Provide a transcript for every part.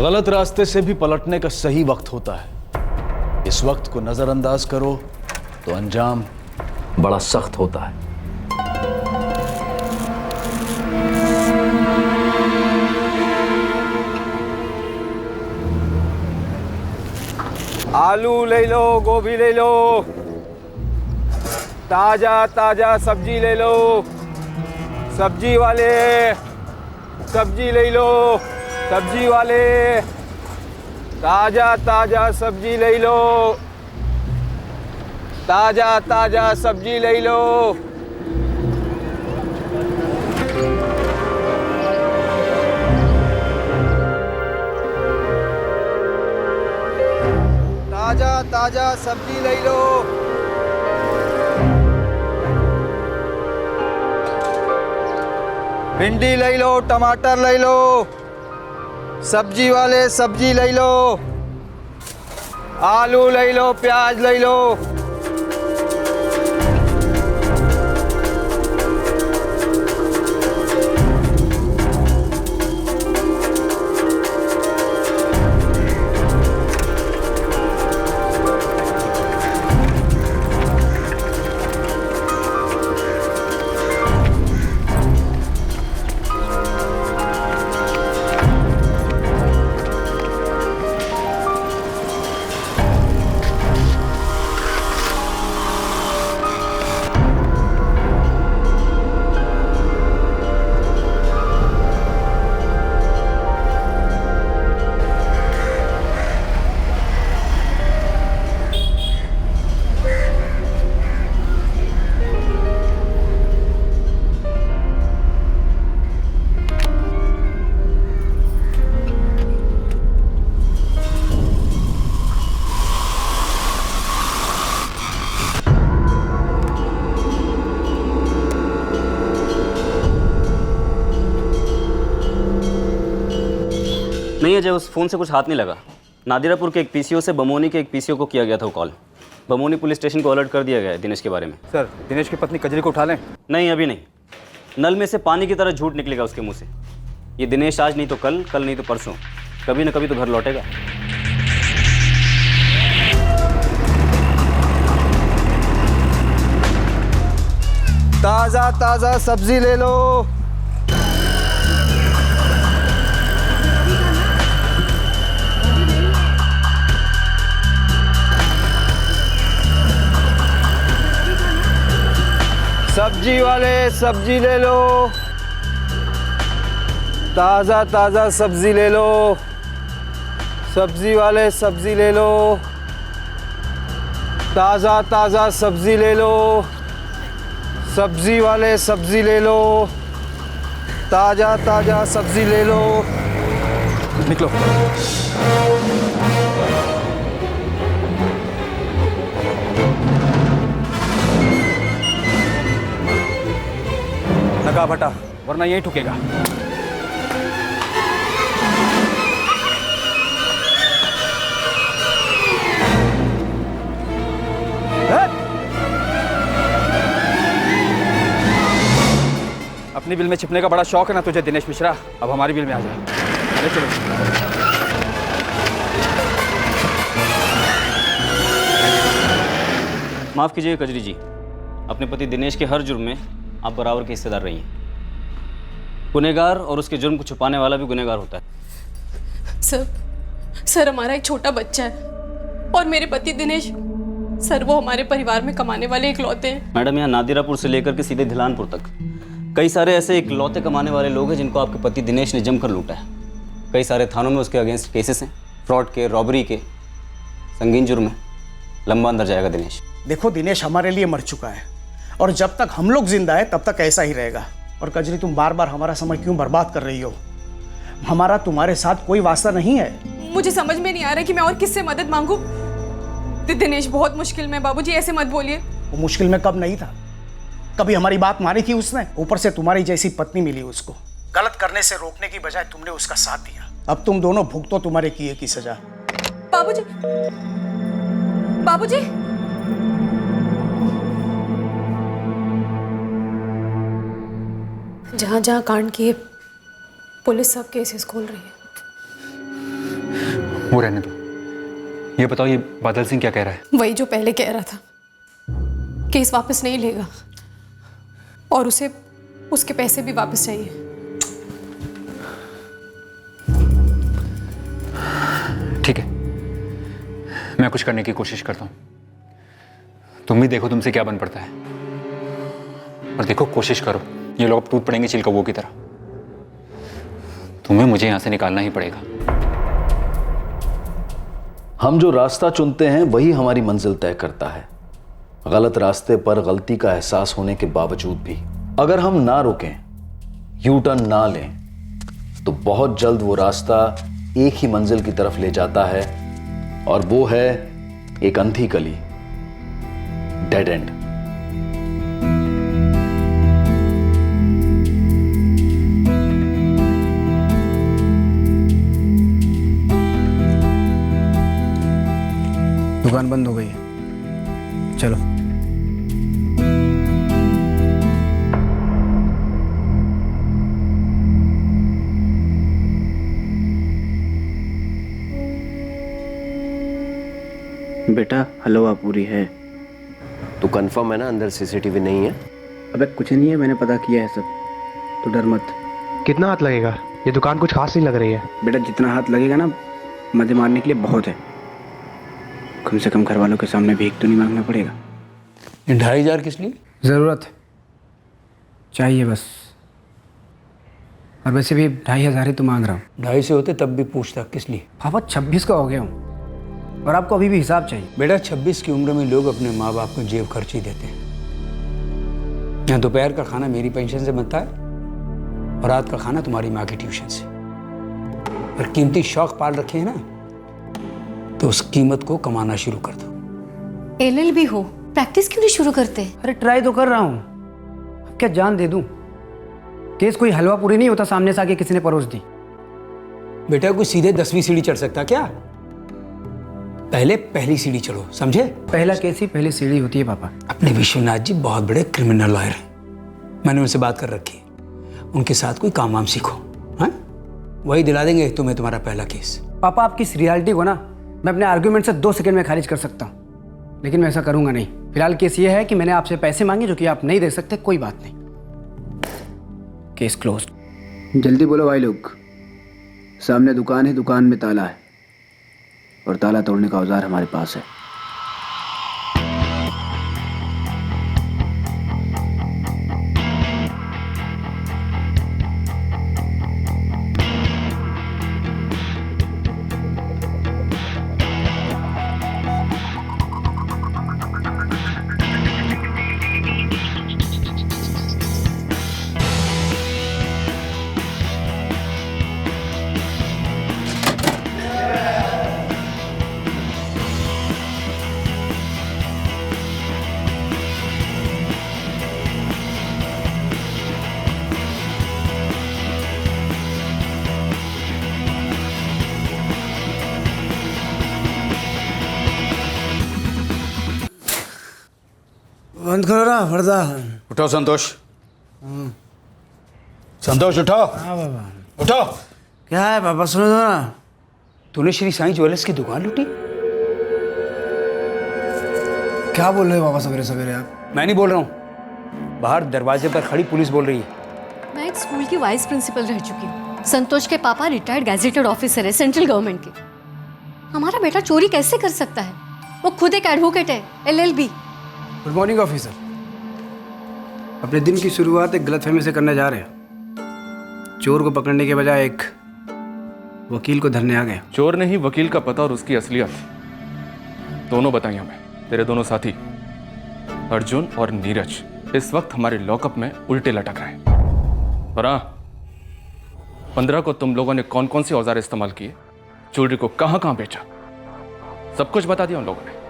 गलत रास्ते से भी पलटने का सही वक्त होता है। इस वक्त को नजरअंदाज करो तो अंजाम बड़ा सख्त होता है। आलू ले लो, गोभी ले लो, ताजा ताजा सब्जी ले लो। सब्जी वाले सब्जी ले लो, सब्जी वाले ताजा ताजा सब्जी ले लो, ताजा ताजा सब्जी ले लो। ताजा ताजा सब्जी ले लो। भिंडी ले लो, टमाटर ले लो, सब्जी वाले सब्जी ले लो, आलू ले लो, प्याज ले लो। नहीं अजय, उस फ़ोन से कुछ हाथ नहीं लगा। नादिरापुर के एक पीसीओ से बमोनी के एक पीसीओ को किया गया था वो कॉल। बमोनी पुलिस स्टेशन को अलर्ट कर दिया गया है दिनेश के बारे में। सर, दिनेश की पत्नी कजरी को उठा लें? नहीं, अभी नहीं। नल में से पानी की तरह झूठ निकलेगा उसके मुंह से। ये दिनेश आज नहीं तो कल, कल नहीं तो परसों, कभी ना कभी तो घर लौटेगा। ताजा ताजा सब्जी ले लो। सब्जी वाले सब्जी ले लो, ताजा ताजा सब्जी ले लो, सब्जी वाले सब्जी ले लो, ताजा ताजा सब्जी ले लो, सब्जी वाले सब्जी ले लो, ताजा ताजा सब्जी ले लो। निकलो। नकाब हटा, वरना यहीं ठुकेगा। अपनी बिल में छिपने का बड़ा शौक है ना तुझे दिनेश मिश्रा, अब हमारी बिल में आ जाए। अरे चलो। माफ़ कीजिए कजरी जी, अपने पति दिनेश के हर जुर्म में आप बराबर के हिस्सेदार रही हैं। गुनहगार और उसके जुर्म को छुपाने वाला भी गुनहगार होता है। सर हमारा एक छोटा बच्चा है और मेरे पति दिनेश, सर वो हमारे परिवार में कमाने वाले इकलौते हैं। मैडम, यहाँ नादिरापुर से लेकर के सीधे धिलानपुर तक कई सारे ऐसे इकलौते कमाने वाले लोग हैं जिनको आपके पति दिनेश ने जमकर लूटा है। कई सारे थानों में उसके अगेंस्ट केसेस हैं, फ्रॉड के, रॉबरी के, संगीन जुर्म है। लंबा अंदर जाएगा दिनेश। देखो, दिनेश हमारे लिए मर चुका है और जब तक हम लोग जिंदा है तब तक ऐसा ही रहेगा। और कजरी, तुम बार बार हमारा समय क्यों बर्बाद कर रही हो? हमारा तुम्हारे साथ कोई वास्ता नहीं है। मुझे समझ में नहीं आ रहा कि मैं और किससे मदद मांगू। दिनेश बहुत मुश्किल में। बाबूजी ऐसे मत बोलिए। वो मुश्किल में कब नहीं था? कभी हमारी बात मानी थी उसने? ऊपर से तुम्हारी जैसी पत्नी मिली उसको। गलत करने से रोकने की बजाय तुमने उसका साथ दिया। अब तुम दोनों भुगतो तुम्हारे किए की सजा। बाबूजी, बाबूजी, जहाँ जहाँ कांड किए पुलिस सब केसेस खोल रही है। वो रहने दो। ये बताओ, ये बादल सिंह क्या कह रहा है? वही जो पहले कह रहा था, केस वापस नहीं लेगा और उसे उसके पैसे भी वापस चाहिए। ठीक है, मैं कुछ करने की कोशिश करता हूँ। तुम भी देखो तुमसे क्या बन पड़ता है। और देखो, कोशिश करो, ये लोग अब टूट पड़ेंगे चिल कौवों की तरह। तुम्हें मुझे यहां से निकालना ही पड़ेगा। हम जो रास्ता चुनते हैं वही हमारी मंजिल तय करता है। गलत रास्ते पर गलती का एहसास होने के बावजूद भी अगर हम ना रुकें, यू टर्न ना लें, तो बहुत जल्द वो रास्ता एक ही मंजिल की तरफ ले जाता है, और वो है एक अंधी गली, डेड एंड। दुकान बंद हो गई है, चलो। बेटा हलवा पूरी है। तो कंफर्म है ना अंदर सीसीटीवी नहीं है? अबे कुछ नहीं है, मैंने पता किया है सब, तो डर मत। कितना हाथ लगेगा? ये दुकान कुछ खास नहीं लग रही है। बेटा जितना हाथ लगेगा ना, मजे मारने के लिए बहुत है। कम से कम घर वालों के सामने भीख तो नहीं मांगना पड़ेगा। 2,500 किस लिए? ज़रूरत चाहिए बस। और वैसे भी 2,500 ही तो मांग रहा हूँ। 2,500 से होते तब भी पूछता किस लिए। पापा 26 का हो गया हूँ और आपको अभी भी हिसाब चाहिए। बेटा 26 की उम्र में लोग अपने माँ बाप को जेब खर्ची देते हैं। यहाँ दोपहर का खाना मेरी पेंशन से बनता है और रात का खाना तुम्हारी माँ की ट्यूशन से। और कीमती शौक पाल रखे हैं ना, तो उस कीमत को कमाना शुरू कर दो। LLB हो, प्रैक्टिस क्यों नहीं शुरू करते? अरे ट्राई तो कर रहा हूँ, अब क्या जान दे दूँ? केस कोई हलवा पूरी नहीं होता सामने से आके किसी ने परोस दी। बेटा कोई सीधे 10वीं सीढ़ी चढ़ सकता क्या? पहले पहली सीढ़ी चढ़ो, समझे? पहला केस ही पहली सीढ़ी होती है पापा। अपने विश्वनाथ जी बहुत बड़े क्रिमिनल लॉयर हैं, मैंने उनसे बात कर रखी है। उनके साथ कोई काम वाम सीखो, हाँ? वही दिला देंगे तुम्हें तुम्हारा पहला केस। पापा आपकी इस रियलिटी को ना मैं अपने आर्ग्यूमेंट से 2 सेकंड में खारिज कर सकता हूँ, लेकिन मैं ऐसा करूंगा नहीं। फिलहाल केस ये है कि मैंने आपसे पैसे मांगे जो कि आप नहीं दे सकते। कोई बात नहीं, केस क्लोज्ड। जल्दी बोलो भाई लोग। सामने दुकान है, दुकान में ताला है और ताला तोड़ने का औजार हमारे पास है। बंद करो ना पर्दा। उठो संतोष, संतोष उठो। हाँ बाबा। उठो। क्या है पापा, सुनो दो ना। तूने श्री साईं ज्वेलर्स की दुकान लूटी? क्या बोल रहे हो पापा सवेरे सवेरे आप? मैं नहीं बोल रहा हूँ, बाहर दरवाजे पर खड़ी पुलिस बोल रही है। मैं एक स्कूल की वाइस प्रिंसिपल रह चुकी हूँ। संतोष के पापा रिटायर्ड गैजेटेड ऑफिसर है सेंट्रल गवर्नमेंट के। हमारा बेटा चोरी कैसे कर सकता है? वो खुद एक एडवोकेट है, LLB। Good morning officer. अपने दिन की शुरुआत एक गलतफहमी से करने जा रहे हैं। चोर को पकड़ने के बजाय एक वकील को धरने आ गए। चोर नहीं, वकील का पता और उसकी असलियत दोनों बताइए हमें। तेरे दोनों साथी अर्जुन और नीरज इस वक्त हमारे लॉकअप में उल्टे लटक रहे हैं। और 15 को तुम लोगों ने कौन कौन से औजार इस्तेमाल किए, ज्वेलरी को कहां कहां बेचा, सब कुछ बता दिया उन लोगों ने।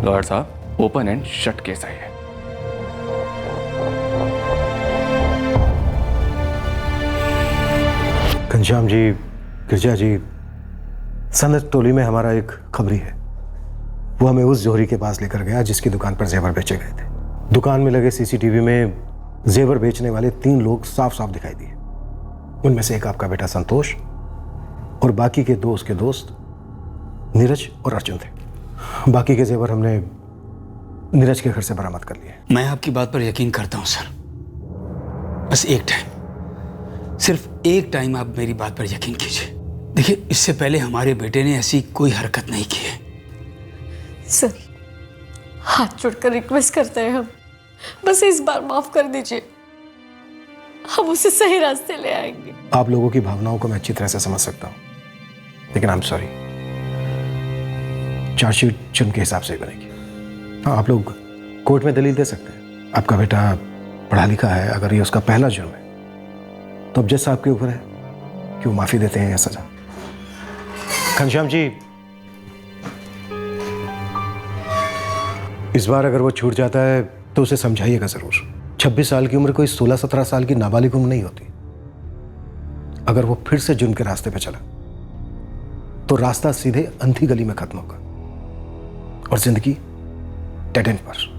लॉयर साहब, ओपन एंड शट केस है। घनश्याम जी, गिरजा जी, सनत टोली में हमारा एक खबरी है। वो हमें उस जोहरी के पास लेकर गया जिसकी दुकान पर जेवर बेचे गए थे। दुकान में लगे CCTV में जेवर बेचने वाले 3 लोग साफ साफ दिखाई दिए। उनमें से एक आपका बेटा संतोष और बाकी के दोस्त नीरज और अर्जुन थे। बाकी के जेवर हमने नीरज के घर से बरामद कर लिए। मैं आपकी बात पर यकीन करता हूं सर, बस एक टाइम, सिर्फ एक टाइम आप मेरी बात पर यकीन कीजिए। देखिए, इससे पहले हमारे बेटे ने ऐसी कोई हरकत नहीं की है। सर, हाथ जोड़कर रिक्वेस्ट करते हैं हम, बस इस बार माफ कर दीजिए, हम उसे सही रास्ते ले आएंगे। आप लोगों की भावनाओं को मैं अच्छी तरह से समझ सकता हूं, लेकिन आई एम सॉरी, चार्जशीट जुर्म के हिसाब से ही बनेगी। हाँ, आप लोग कोर्ट में दलील दे सकते हैं, आपका बेटा पढ़ा लिखा है, अगर ये उसका पहला जुर्म है तो अब जज साहब के ऊपर है कि वो माफी देते हैं या सजा। घनश्याम जी, इस बार अगर वो छूट जाता है तो उसे समझाइएगा जरूर। 26 साल की उम्र कोई 16-17 साल की नाबालिग उम्र नहीं होती। अगर वो फिर से जुर्म के रास्ते पे चला तो रास्ता सीधे अंधी गली में खत्म होगा और जिंदगी डेड एंड पर।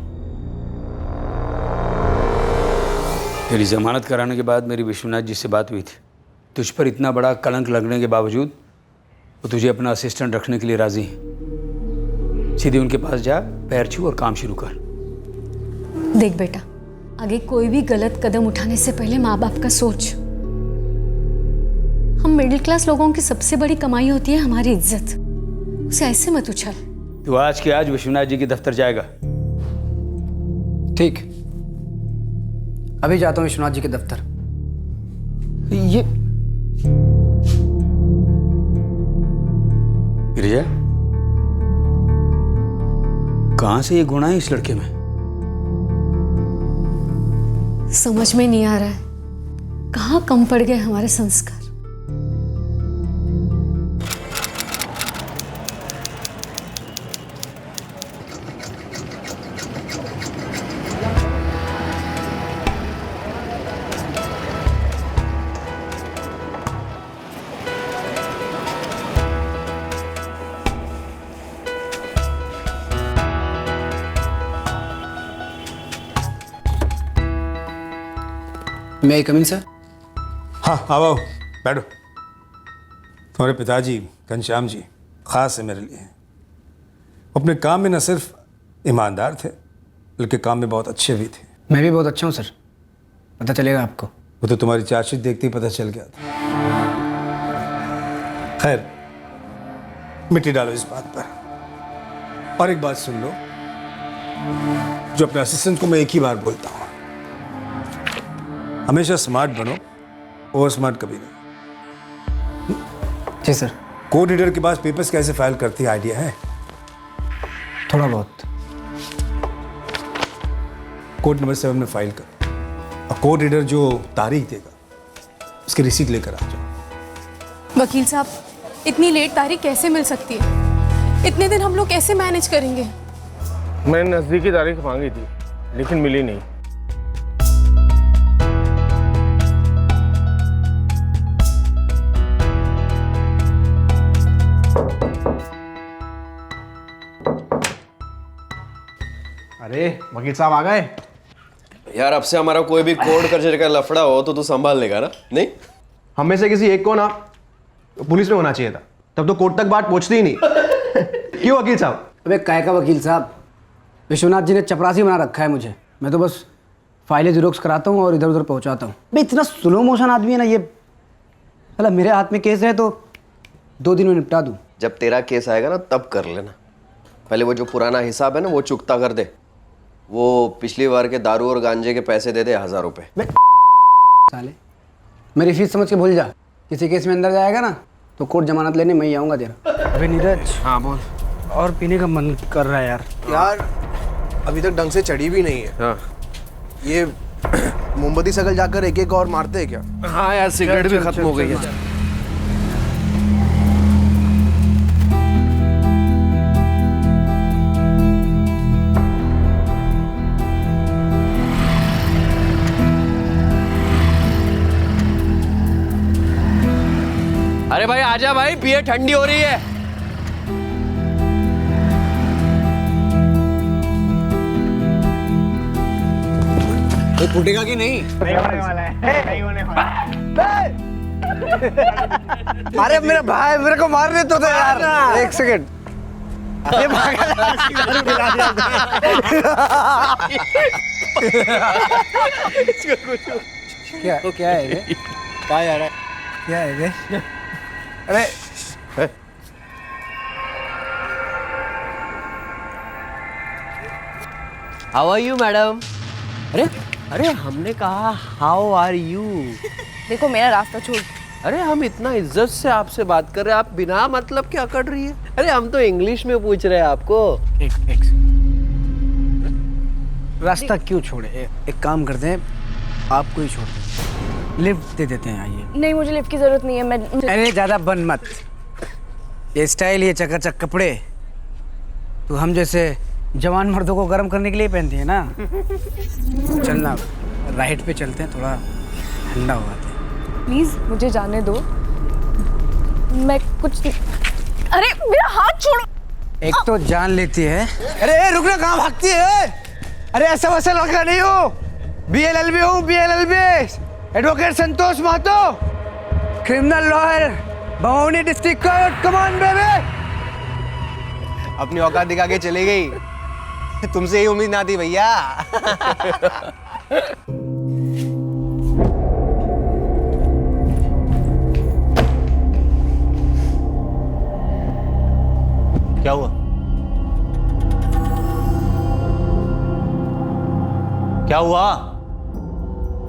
तेरी जमानत कराने के बाद मेरी विश्वनाथ जी से बात हुई थी। तुझ पर इतना बड़ा कलंक लगने के बावजूद वो तुझे अपना असिस्टेंट रखने के लिए राजी हैं। सीधे उनके पास जा, पैर छू और काम शुरू कर। देख बेटा, आगे कोई भी गलत कदम उठाने से पहले माँ बाप का सोच। हम मिडिल क्लास लोगों की सबसे बड़ी कमाई होती है हमारी इज्जत, उसे ऐसे मत उछाल। तू आज के आज विश्वनाथ जी के दफ्तर जाएगा। ठीक, अभी जाता हूँ विश्वनाथ जी के दफ्तर। ये गिरिजा, कहां से ये गुण है इस लड़के में? समझ में नहीं आ रहा है कहाँ कम पड़ गए हमारे संस्कार। मैं कम इन सर? हाँ, आओ बैठो। तुम्हारे पिताजी घनश्याम जी खास है मेरे लिए। अपने काम में न सिर्फ ईमानदार थे बल्कि काम में बहुत अच्छे भी थे। मैं भी बहुत अच्छा हूँ सर, पता चलेगा आपको। वो तो तुम्हारी चार्जशीट देखते ही पता चल गया था। खैर, मिट्टी डालो इस बात पर। और एक बात सुन लो, जो अपने असिस्टेंट को मैं एक ही बार बोलता हूँ, हमेशा स्मार्ट बनो, ओवर स्मार्ट कभी नहीं। जी सर। कोर्ट रीडर के पास पेपर्स कैसे फाइल करती है आइडिया है? थोड़ा बहुत। कोर्ट नंबर 7 में फाइल कर, और कोर्ट रीडर जो तारीख देगा उसकी रिसीट लेकर आ जाओ। वकील साहब, इतनी लेट तारीख कैसे मिल सकती है? इतने दिन हम लोग कैसे मैनेज करेंगे? मैंने नज़दीकी तारीख मांगी थी लेकिन मिली नहीं। अरे वकील साहब आ गए। यार, अब से हमारा कोई भी कोर्ट कचहरी का लफड़ा हो तो तू संभाल लेगा ना? नहीं, हम में से किसी एक को ना पुलिस में होना चाहिए था, तब तो कोर्ट तक बात पहुंचती ही नहीं। क्यों वकील साहब? अबे काय का वकील साहब, विश्वनाथ जी ने चपरासी बना रखा है मुझे। मैं तो बस फाइलें ज़ेरॉक्स कराता हूँ और इधर उधर पहुँचाता हूँ। भाई इतना स्लो मोशन आदमी है ना ये। मतलब मेरे हाथ में केस है तो 2 दिन में निपटा दूँ। जब तेरा केस आएगा ना तब कर लेना। पहले वो जो पुराना हिसाब है ना वो चुकता कर दे। वो पिछली बार के दारू और गांजे के पैसे दे दे 1000 रुपये। साले, मेरी फीस समझ के भूल जा। किसी केस में अंदर जाएगा ना तो कोर्ट जमानत लेने मैं ही आऊँगा तेरा। अबे नीरज, हाँ बोल। और पीने का मन कर रहा है यार। यार अभी तक ढंग से चढ़ी भी नहीं है। हाँ। ये मोमबत्ती सकल जाकर एक एक और मारते हैं क्या? हाँ यार, सिगरेट भी खत्म हो गई है। अरे भाई आजा भाई, पिए, ठंडी हो रही है। फूटेगा कि नहीं? नहीं होने वाला है। नहीं होने वाला है। अरे मेरा भाई मेरे को मारने तो दे यार, एक सेकंड। ये क्या क्या है ये? कहाँ जा रहा है? क्या है ये? अरे हाउ आर यू मैडम? अरे अरे हमने कहा हाउ आर यू। देखो मेरा रास्ता छोड़। अरे हम इतना इज्जत से आपसे बात कर रहे हैं, आप बिना मतलब क्या कर रही है? अरे हम तो इंग्लिश में पूछ रहे हैं आपको। एक रास्ता क्यों छोड़े? एक काम करते हैं, आपको ही छोड़ दें, लिफ्ट दे देते हैं। आइए। नहीं मुझे लिफ्ट की जरूरत नहीं है, मैं अरे ज्यादा बन मत, ये स्टाइल, ये चकाचक कपड़े तो हम जैसे जवान मर्दों को गर्म करने के लिए पहनती है ना। चलना, राइट पे चलते हैं, थोड़ा ठंडा हुआ था। प्लीज मुझे जाने दो, मैं कुछ। अरे मेरा हाथ छोड़ो। एक तो जान लेती है। अरे रुकना, कहाँ भागती है? अरे ऐसा वैसा लड़का नहीं हो, BLLB हूँ, BLLB, advocate Santosh Mahto, criminal lawyer, Bamauni district court. Come on baby. अपनी औकात दिखा के चली गई, तुमसे ही उम्मीद ना थी भैया। क्या हुआ? क्या हुआ?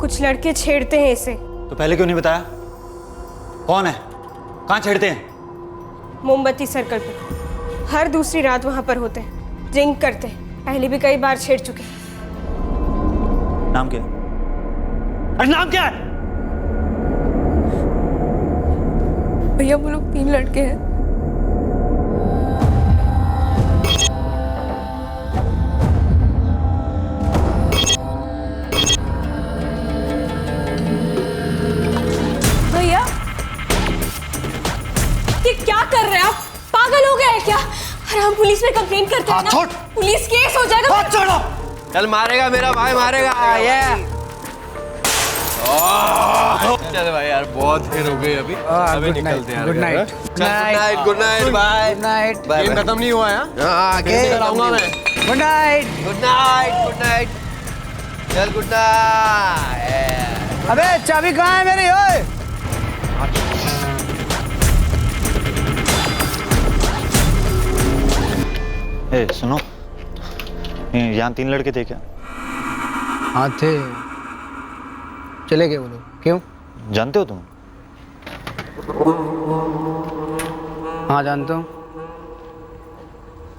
कुछ लड़के छेड़ते हैं इसे। तो पहले क्यों नहीं बताया? कौन है? कहाँ छेड़ते हैं? मोमबत्ती सर्कल पे हर दूसरी रात वहां पर होते हैं, ड्रिंक करते हैं, पहले भी कई बार छेड़ चुके। नाम क्या है? अरे नाम क्या है? भैया वो लोग 3 लड़के हैं। भैया ये क्या कर रहे हैं आप? पागल हो गए हैं क्या? अरे हम पुलिस में कंप्लेंट करते हैं ना, पुलिस केस हो जाएगा। हाथ छोड़ो। चल मारेगा मेरा भाई, मारेगा ये। चल भाई यार, बहुत देर हो गई अभी निकलते हैं। Good night. Good night, good night, bye. Good night. Game खत्म नहीं हुआ है? हाँ, कैसे कराऊंगा मैं? Good night. Good night, good night, चल गुड नाइट। अबे चाबी कहाँ है मेरी? ओए ए सुनो, यहाँ 3 लड़के थे क्या? हाँ थे, चले गए वो लोग। क्यों? जानते हो तुम? हाँ जानता हूँ।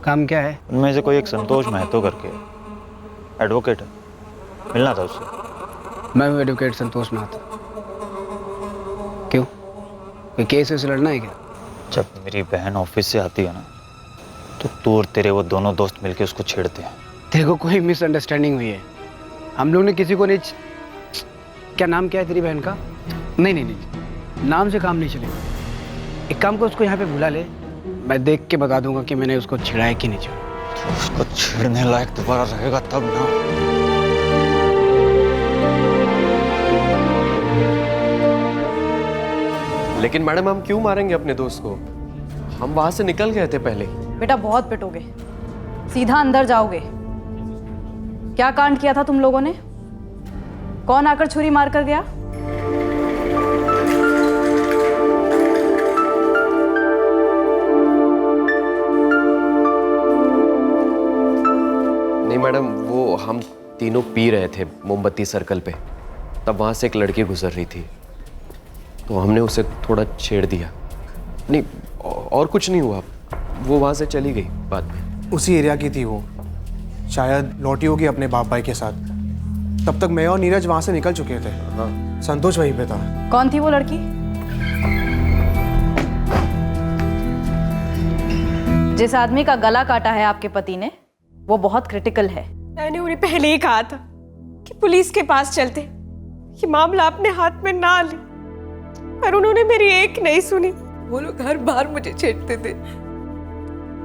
काम क्या है? उनमें से कोई एक संतोष महतो करके एडवोकेट है, मिलना था उससे। मैं हूँ एडवोकेट संतोष महतो। क्यों, कोई केस से लड़ना है क्या? जब मेरी बहन ऑफिस से आती है ना, तो तू और तेरे वो दोनों दोस्त मिलके उसको छेड़ते हैं। तेरे को कोई मिसअंडरस्टैंडिंग हुई है। हम लोग ने किसी को नहीं। क्या नाम क्या है तेरी बहन का? नहीं नहीं नहीं, नाम से काम नहीं चलेगा। एक काम को, उसको यहाँ पे बुला ले, मैं देख के बता दूंगा कि मैंने उसको छेड़ा है कि नहीं छेड़ा। तो उसको छेड़ने लायक दोबारा रहेगा तब ना। लेकिन मैडम हम क्यों मारेंगे अपने दोस्त को? हम वहां से निकल गए थे पहले। बेटा बहुत पिटोगे, सीधा अंदर जाओगे। क्या कांड किया था तुम लोगों ने? कौन आकर छुरी मार कर गया? नहीं मैडम, वो हम तीनों पी रहे थे मोमबत्ती सर्कल पे, तब वहां से एक लड़की गुजर रही थी, तो हमने उसे थोड़ा छेड़ दिया। नहीं और कुछ नहीं हुआ, वो वहां से चली गई बाद में। उसी एरिया की थी वो, शायद लौटी होगी अपने बाप भाई के साथ। तब तक मैं और नीरज वहां से निकल चुके थे। हाँ, संतोष वहीं पे था। कौन थी वो लड़की? जिस आदमी का गला काटा है आपके पति ने, वो बहुत क्रिटिकल है। मैंने उन्हें पहले ही कहा था कि पुलिस के पास चलते, ये मामला अपने हाथ में ना ले, पर उन्होंने मेरी एक नहीं सुनी। वो लोग हर बार मुझे छेड़ते थे,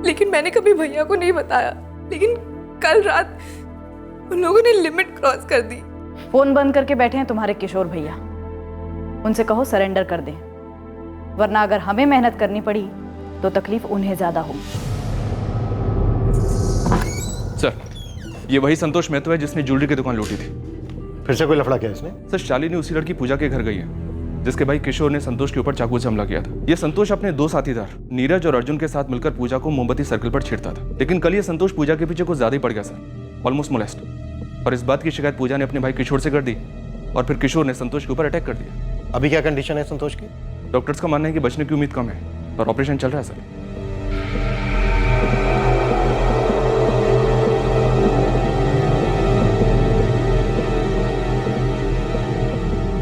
लेकिन मैंने कभी भैया को नहीं बताया। लेकिन कल रात उन लोगों ने लिमिट क्रॉस कर दी। फोन बंद करके बैठे हैं तुम्हारे किशोर भैया, उनसे कहो सरेंडर कर दें। वरना अगर हमें मेहनत करनी पड़ी तो तकलीफ उन्हें ज़्यादा होगी। सर, ये वही संतोष महतो है जिसने ज्वेलरी की दुकान लूटी थी। फिर से कोई लफड़ा किया इसने? सर, शालिनी उसी लड़की पूजा के घर गई है जिसके भाई किशोर ने संतोष के ऊपर चाकू से हमला किया था। ये संतोष अपने दो साथीदार नीरज और अर्जुन के साथ मिलकर पूजा को मोमबत्ती सर्कल पर छेड़ता था, लेकिन कल ये संतोष पूजा के पीछे कुछ ज्यादा ही पड़ गया सर, ऑलमोस्ट मोलेस्ट। और इस बात की शिकायत पूजा ने अपने भाई किशोर से कर दी और फिर किशोर ने संतोष के ऊपर अटैक कर दिया। अभी क्या कंडीशन है संतोष की? डॉक्टर्स का मानना है कि बचने की उम्मीद कम है और ऑपरेशन चल रहा है सर।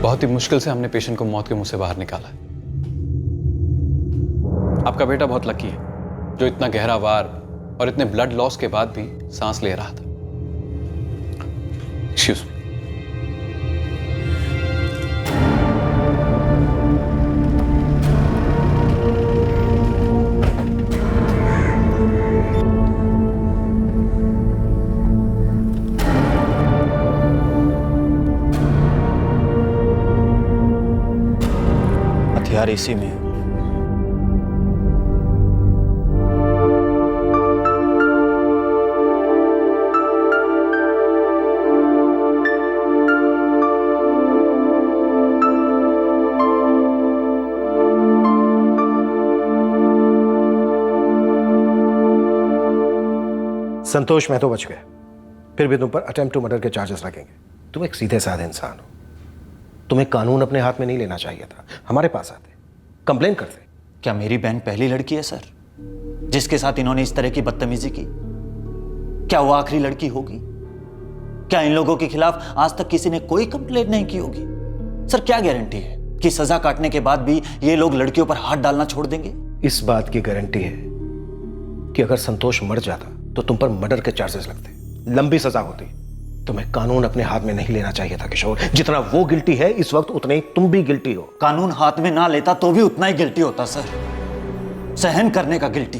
बहुत ही मुश्किल से हमने पेशेंट को मौत के मुंह से बाहर निकाला है। आपका बेटा बहुत लकी है जो इतना गहरा वार और इतने ब्लड लॉस के बाद भी सांस ले रहा था। Excuse me. हथियार इसी में है। संतोष महतो बच गए, फिर भी तुम पर अटेम्प्ट टू मर्डर के चार्जेस लगेंगे। तुम एक सीधे साधे इंसान हो, तुम्हें कानून अपने हाथ में नहीं लेना चाहिए था। हमारे पास आते, कंप्लेन करते। क्या मेरी बहन पहली लड़की है सर जिसके साथ इन्होंने इस तरह की बदतमीजी की? क्या वो आखिरी लड़की होगी? क्या इन लोगों के खिलाफ आज तक किसी ने कोई कंप्लेंट नहीं की होगी? सर, क्या गारंटी है कि सजा काटने के बाद भी ये लोग लड़कियों पर हाथ डालना छोड़ देंगे? इस बात की गारंटी है कि अगर संतोष मर जाता तो तुम पर मर्डर के चार्जेस लगते, लंबी सजा होती। तुम्हें कानून अपने हाथ में नहीं लेना चाहिए था किशोर। जितना वो गिल्टी है इस वक्त उतने ही तुम भी गिल्टी हो। कानून हाथ में ना लेता तो भी उतना ही गिल्टी होता सर, सहन करने का गिल्टी।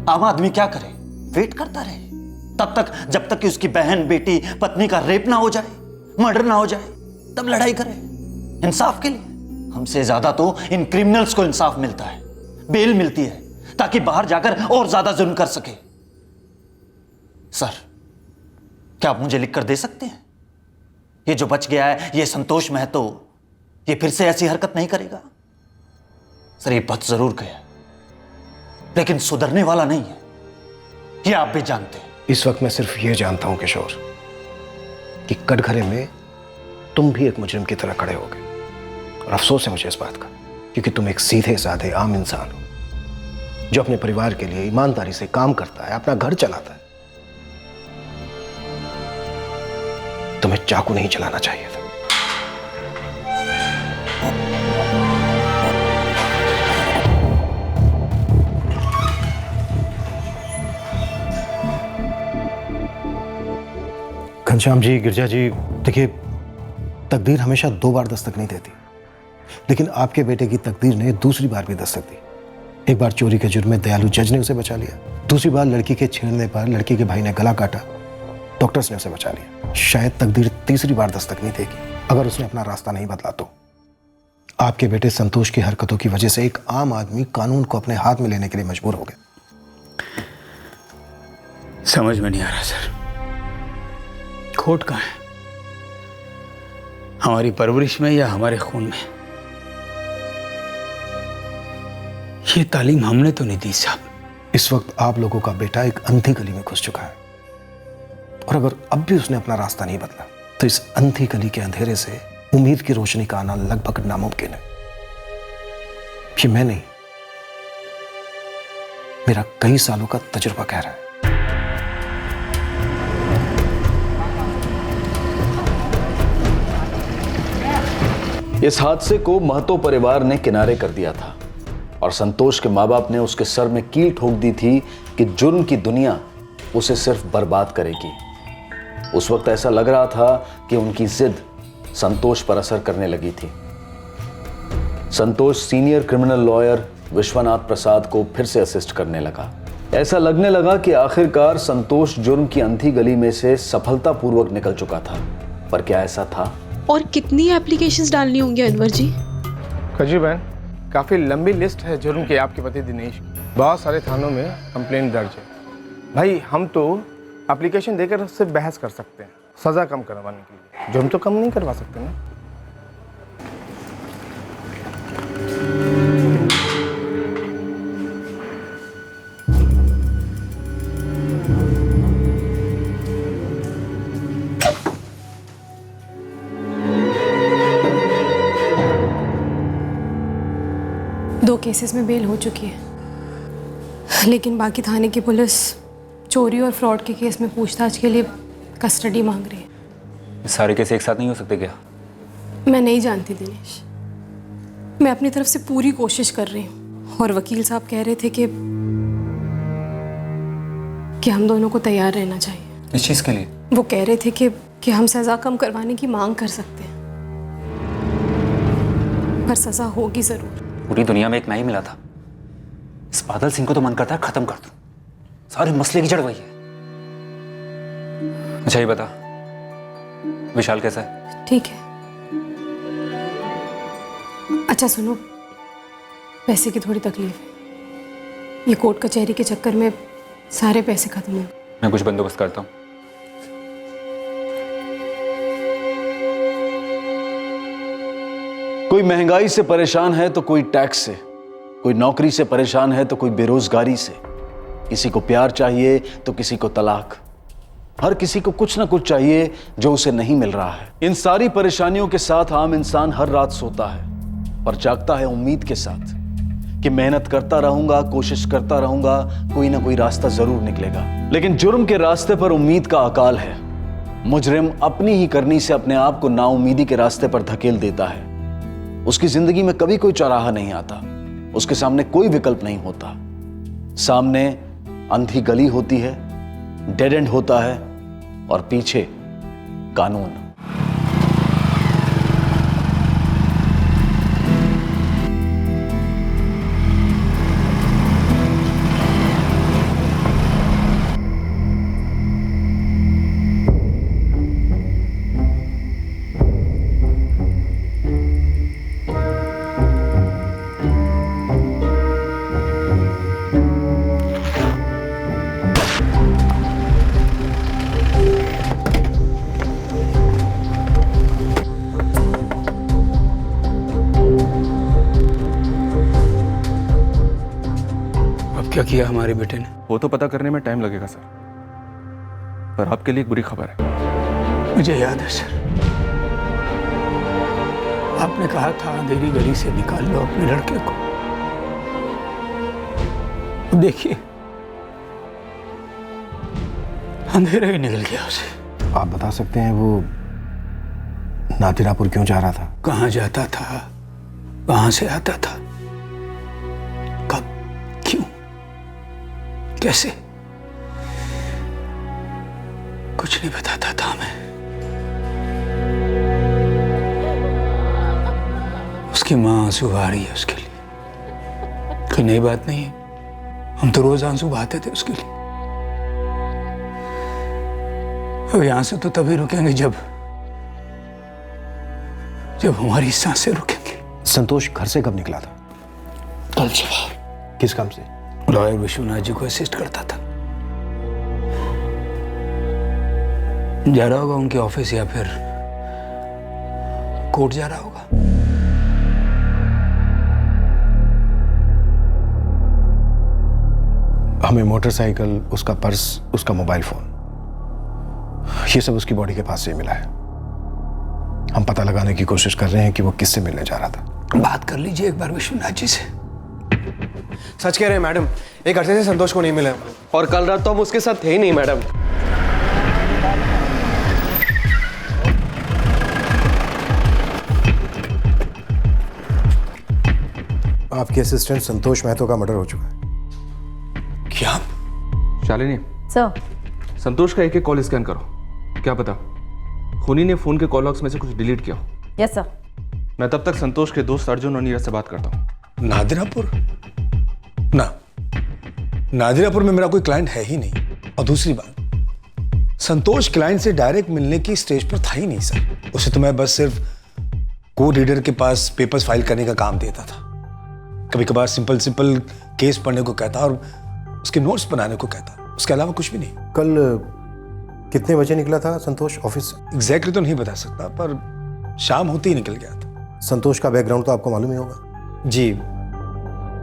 आम आदमी क्या करे? वेट करता रहे तब तक जब तक कि उसकी बहन, बेटी, पत्नी का रेप ना हो जाए, मर्डर ना हो जाए, तब लड़ाई करे इंसाफ के लिए। हमसे ज्यादा तो इन क्रिमिनल्स को इंसाफ मिलता है, बेल मिलती है ताकि बाहर जाकर और ज्यादा जुल्म कर सके। सर, क्या आप मुझे लिखकर दे सकते हैं ये जो बच गया है, ये संतोष महतो, ये फिर से ऐसी हरकत नहीं करेगा? सर, ये बच जरूर गया लेकिन सुधरने वाला नहीं है, ये आप भी जानते हैं। इस वक्त मैं सिर्फ ये जानता हूं किशोर कि कटघरे में तुम भी एक मुजरिम की तरह खड़े हो गए। और अफसोस है मुझे इस बात का, क्योंकि तुम एक सीधे साधे आम इंसान हो जो अपने परिवार के लिए ईमानदारी से काम करता है, अपना घर चलाता है। तुम्हें चाकू नहीं चलाना चाहिए था। घनश्याम जी, गिरजा जी, देखिए, तकदीर हमेशा 2 बार दस्तक नहीं देती, लेकिन आपके बेटे की तकदीर ने दूसरी बार भी दस्तक दी। एक बार चोरी के जुर्म में दयालु जज ने उसे बचा लिया, दूसरी बार लड़की के छेड़ने पर लड़की के भाई ने गला काटा, डॉक्टर्स ने उसे बचा लिया। शायद तकदीर तीसरी बार दस्तक नहीं देगी अगर उसने अपना रास्ता नहीं बदला तो। आपके बेटे संतोष की हरकतों की वजह से एक आम आदमी कानून को अपने हाथ में लेने के लिए मजबूर हो गया। समझ में नहीं आ रहा सर, खोट कहाँ है? हमारी परवरिश में या हमारे खून में? ये तालीम हमने तो नहीं दी साहब। इस वक्त आप लोगों का बेटा एक अंधी गली में घुस चुका है, और अगर अब भी उसने अपना रास्ता नहीं बदला तो इस अंधी गली के अंधेरे से उम्मीद की रोशनी का आना लगभग नामुमकिन है। ये मैं नहीं, मेरा कई सालों का तजुर्बा कह रहा है। इस हादसे को महतो परिवार ने किनारे कर दिया था और संतोष के माँ बाप ने उसके सर में कील ठोक दी थी कि जुर्म की दुनिया उसे सिर्फ बर्बाद करेगी। उस वक्त ऐसा लग रहा था कि उनकी जिद संतोष पर असर करने लगी थी। संतोष सीनियर क्रिमिनल लॉयर विश्वनाथ प्रसाद को फिर से असिस्ट करने लगा। ऐसा लगने लगा कि आखिरकार संतोष जुर्म की अंधी गली में से सफलतापूर्वक निकल चुका था। पर क्या ऐसा था? और कितनी एप्लीकेशंस डालनी होंगी अनवर जी? कजरी बहन, काफ़ी लंबी लिस्ट है जुर्म की आपके पति दिनेश की। बहुत सारे थानों में कंप्लेंट दर्ज है। भाई हम तो एप्लीकेशन देकर उससे बहस कर सकते हैं सज़ा कम करवाने के लिए, जुर्म तो कम नहीं करवा सकते ना। दो केसेस में बेल हो चुकी है, लेकिन बाकी थाने की पुलिस चोरी और फ्रॉड के केस में पूछताछ के लिए कस्टडी मांग रही है। सारे केस एक साथ नहीं हो सकते क्या? मैं नहीं जानती दिनेश, मैं अपनी तरफ से पूरी कोशिश कर रही हूँ और वकील साहब कह रहे थे कि हम दोनों को तैयार रहना चाहिए। इस चीज़ के लिए? वो कह रहे थे कि हम सज़ा कम करवाने की मांग कर सकते हैं, पर सज़ा होगी ज़रूर। पूरी दुनिया में एक मैं ही मिला था। इस बादल सिंह को तो मन करता है खत्म कर दूं। सारे मसले की जड़ वही है। अच्छा ये बता, विशाल कैसा है? ठीक है। अच्छा सुनो, पैसे की थोड़ी तकलीफ है। ये कोर्ट कचहरी के चक्कर में सारे पैसे खत्म हो गए। मैं कुछ बंदोबस्त करता हूँ। कोई महंगाई से परेशान है तो कोई टैक्स से, कोई नौकरी से परेशान है तो कोई बेरोजगारी से, किसी को प्यार चाहिए तो किसी को तलाक। हर किसी को कुछ ना कुछ चाहिए जो उसे नहीं मिल रहा है। इन सारी परेशानियों के साथ आम इंसान हर रात सोता है, पर जागता है उम्मीद के साथ कि मेहनत करता रहूंगा, कोशिश करता रहूंगा, कोई ना कोई रास्ता जरूर निकलेगा। लेकिन जुर्म के रास्ते पर उम्मीद का अकाल है। मुजरिम अपनी ही करनी से अपने आप को नाउमीदी के रास्ते पर धकेल देता है। उसकी जिंदगी में कभी कोई चौराहा नहीं आता, उसके सामने कोई विकल्प नहीं होता। सामने अंधी गली होती है, डेड एंड होता है और पीछे कानून। क्या किया हमारे बेटे ने? वो तो पता करने में टाइम लगेगा सर, पर आपके लिए एक बुरी खबर है। मुझे याद है सर, आपने कहा था अंधेरी गली से निकाल लो अपने लड़के को। देखिए अंधेरा ही निकल गया उसे। आप बता सकते हैं वो नादिरापुर क्यों जा रहा था? कहाँ जाता था, कहाँ से आता था, कब, क्यों, कैसे, कुछ नहीं बताता था हमें। उसकी माँ आंसू बहा रही है उसके लिए। कोई नई बात नहीं है, हम तो रोज आंसू बहाते थे उसके लिए। अब ये आंसू तो तभी रुकेंगे जब हमारी सांसें रुकेंगी। संतोष घर से कब निकला था? कल सुबह। किस काम से? लॉयर विश्वनाथ जी को असिस्ट करता था। जा रहा होगा उनके ऑफिस या फिर कोर्ट जा रहा होगा। हमें मोटरसाइकिल, उसका पर्स, उसका मोबाइल फोन, ये सब उसकी बॉडी के पास से मिला है। हम पता लगाने की कोशिश कर रहे हैं कि वो किससे मिलने जा रहा था। बात कर लीजिए एक बार विश्वनाथ जी से। सच कह रहे हैं मैडम, एक अरसे से संतोष को नहीं मिला और कल रात तो हम उसके साथ थे ही नहीं मैडम। आपके असिस्टेंट संतोष महतो का मर्डर हो चुका है। क्या? शालिनी सर, संतोष का एक कॉल स्कैन करो। क्या पता खूनी ने फोन के कॉल लॉग्स में से कुछ डिलीट किया हो। Yes sir. मैं तब तक संतोष के दोस्त अर्जुन और नीरज से बात करता हूँ। नादिरापुर? ना, नादिरापुर में मेरा कोई क्लाइंट है ही नहीं। और दूसरी बात, संतोष क्लाइंट से डायरेक्ट मिलने की स्टेज पर था ही नहीं सर। उसे तो मैं बस सिर्फ को रीडर के पास पेपर्स फाइल करने का काम देता था। कभी कभार सिंपल केस पढ़ने को कहता और उसके नोट्स बनाने को कहता, उसके अलावा कुछ भी नहीं। कल कितने बजे निकला था संतोष ऑफिस से? एग्जैक्टली तो नहीं बता सकता, पर शाम होते ही निकल गया था। संतोष का बैकग्राउंड तो आपको मालूम ही होगा। जी,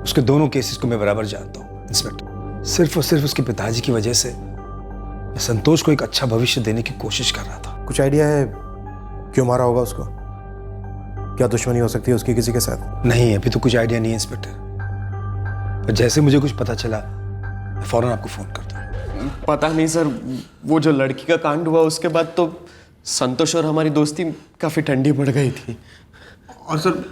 उसके दोनों केसेस को मैं बराबर जानता हूँ इंस्पेक्टर। सिर्फ और सिर्फ उसके पिताजी की वजह से मैं संतोष को एक अच्छा भविष्य देने की कोशिश कर रहा था। कुछ आइडिया है क्यों मारा होगा उसको? क्या दुश्मनी हो सकती है उसकी किसी के साथ? नहीं, अभी तो कुछ आइडिया नहीं है इंस्पेक्टर, पर जैसे मुझे कुछ पता चला मैं फौरन आपको फोन करता हूँ। पता नहीं सर, वो जो लड़की का कांड हुआ उसके बाद तो संतोष और हमारी दोस्ती काफ़ी ठंडी पड़ गई थी। और सर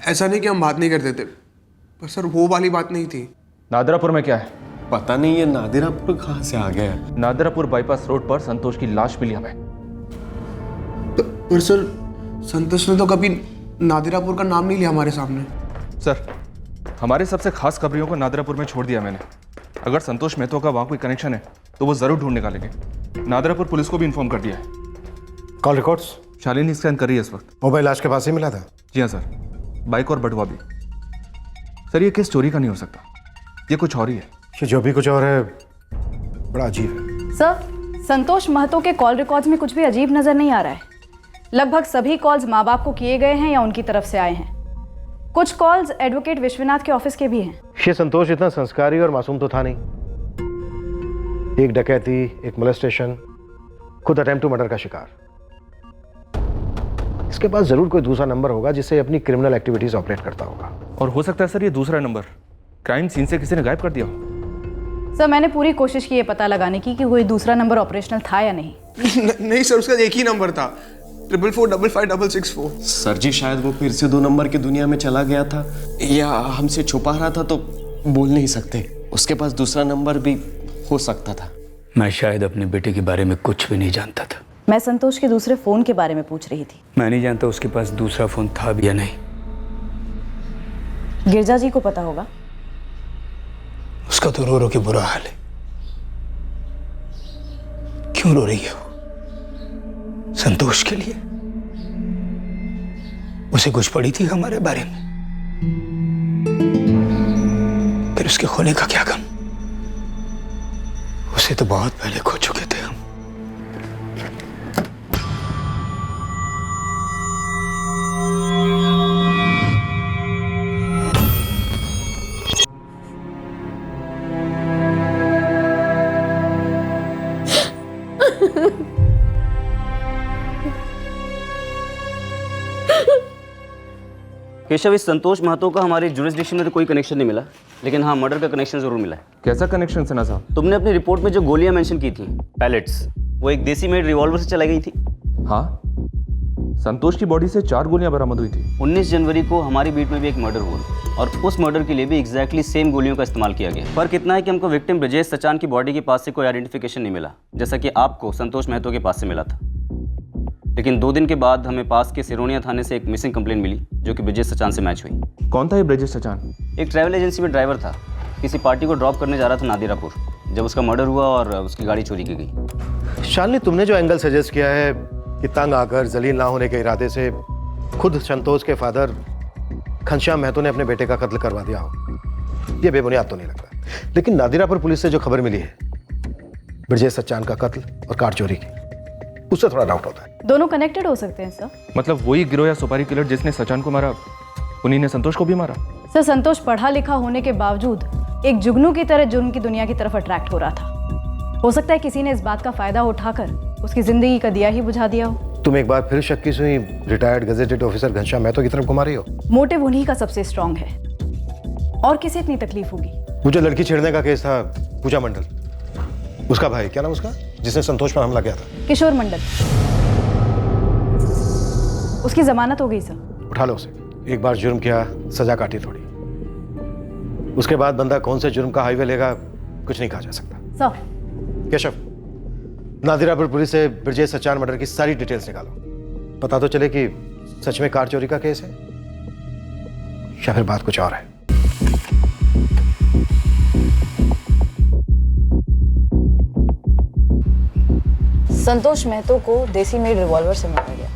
ऐसा नहीं कि हम बात नहीं करते थे, पर सर वो वाली बात नहीं थी। नादरापुर में क्या है? पता नहीं ये नादिरापुर कहाँ से आ गया है। नादरापुर बाईपास रोड पर संतोष की लाश मिली हमें। पर सर संतोष ने तो कभी नादिरापुर का नाम नहीं लिया हमारे सामने। सर, हमारे सबसे खास खबरियों को नादरापुर में छोड़ दिया मैंने। अगर संतोष मेहतो का वहाँ कोई कनेक्शन है तो वो जरूर ढूंढ निकालेंगे। नादरापुर पुलिस को भी इन्फॉर्म कर दिया है। कॉल रिकॉर्ड्स शालिनी स्कैन कर रही है इस वक्त। मोबाइल लाश के पास ही मिला था? जी हाँ सर, बाइक और बटुआ भी। सर, ये केस चोरी का नहीं हो सकता, ये कुछ और ही है। ये जो भी कुछ और है बड़ा अजीब है। सर, संतोष महतो के कॉल रिकॉर्ड्स में कुछ भी अजीब नजर नहीं आ रहा है। लगभग सभी कॉल्स माँ बाप को किए गए हैं या उनकी तरफ से आए हैं। कुछ कॉल्स एडवोकेट विश्वनाथ के ऑफिस के भी हैं। ये संतोष इतना संस्कारी और मासूम तो था नहीं। एक डकैती, एक मोलेस्टेशन, खुद अटेम्प्ट टू मर्डर का शिकार। इसके पास जरूर कोई दूसरा नंबर होगा जिससे अपनी क्रिमिनल एक्टिविटीज ऑपरेट करता होगा। और हो सकता है सर ये दूसरा नंबर क्राइम सीन से किसी ने गायब कर दिया हो। सर, मैंने पूरी कोशिश की ये पता लगाने की कि कोई दूसरा नंबर ऑपरेशनल था या नहीं। नहीं सर, उसका एक ही नंबर था, 444556664। सर जी, शायद वो फिर से 2 नंबर की दुनिया में चला गया था या हमसे छुपा रहा था तो बोल नहीं सकते। उसके पास दूसरा नंबर भी हो सकता था। मैं शायद अपने बेटे के बारे में कुछ भी नहीं जानता था। मैं संतोष के दूसरे फोन के बारे में पूछ रही थी। मैं नहीं जानता उसके पास दूसरा फोन था भी या नहीं। गिरजा जी को पता होगा। उसका तो रो रो के बुरा हाल है। क्यों रो रही है वो? संतोष के लिए? उसे कुछ पड़ी थी हमारे बारे में? फिर उसके खोने का क्या गम? उसे तो बहुत पहले खो चुके थे हम। केशव, इस संतोष महतो का हमारी जुरिस्डिक्शन में तो कोई कनेक्शन नहीं मिला, लेकिन हाँ मर्डर का कनेक्शन जरूर मिला है। कैसा कनेक्शन सना साहब? तुमने अपनी रिपोर्ट में जो गोलियां मेंशन की थी, पैलेट्स, वो एक देसी मेड रिवॉल्वर से चलाई गई थी। हाँ, संतोष की बॉडी से 4 गोलियां बरामद हुई थी। 19 जनवरी को हमारी बीट में भी एक मर्डर हुआ और उस मर्डर के लिए भी एग्जैक्टली सेम गोलियों का इस्तेमाल किया गया। फर्क इतना है कि हमको विक्टिम ब्रजेश सचान की बॉडी के पास से कोई आइडेंटिफिकेशन नहीं मिला, जैसा कि आपको संतोष महतो के पास से मिला था। लेकिन 2 दिन के बाद हमें पास के सिरोनिया थाने से एक मिसिंग कंप्लेंट मिली जो कि ब्रजेश सचान से मैच हुई। कौन था ये ब्रजेश सचान? एक ट्रैवल एजेंसी में ड्राइवर था, किसी पार्टी को ड्रॉप करने जा रहा था नादिरापुर, जब उसका मर्डर हुआ और उसकी गाड़ी चोरी की गई। शालिनी, तुमने जो एंगल सजेस्ट किया है कि तंग आकर जलील ना होने के इरादे से खुद संतोष के फादर घनश्याम महतो ने अपने बेटे का कत्ल करवा दिया हो, यह बेबुनियाद तो नहीं लगता। लेकिन नादिरापुर पुलिस से जो खबर मिली है ब्रजेश सचान का कत्ल और कार चोरी की, उससे थोड़ा डाउट होता है। दोनों कनेक्टेड हो सकते हैं सर। मतलब वही गिरोह या सुपारी किलर जिसने सचान को मारा, उन्हीं ने संतोष को भी मारा? सर, संतोष पढ़ा लिखा होने के बावजूद एक जुगनू की तरह जुर्म की दुनिया की तरफ अट्रैक्ट हो रहा था। हो सकता है किसी ने इस बात का फायदा उठाकर उसकी जिंदगी का दिया ही बुझा दिया हो। तुम एक बार फिर शक की सुई retired gazetted officer Ghanshyam Mahto की तरफ घुमा रही हो। मोटिव उन्हीं का सबसे स्ट्रांग है, और किसे इतनी तकलीफ होगी? वो जो लड़की छेड़ने का केस था, पूजा मंडल, उसका भाई, क्या नाम उसका, जिसने संतोष पर हमला किया था? किशोर मंडल। उसकी जमानत हो गई सर। उठा लो उसे। एक बार जुर्म किया, सजा काटी थोड़ी, उसके बाद बंदा कौन से जुर्म का हाईवे लेगा कुछ नहीं कहा जा सकता। सर, केशव, नादिरापुर पुलिस से ब्रजेश सचान मर्डर की सारी डिटेल्स निकालो। पता तो चले कि सच में कार चोरी का केस है या फिर बात कुछ और है। संतोष महतो को देसी मेड रिवॉल्वर से मारा गया।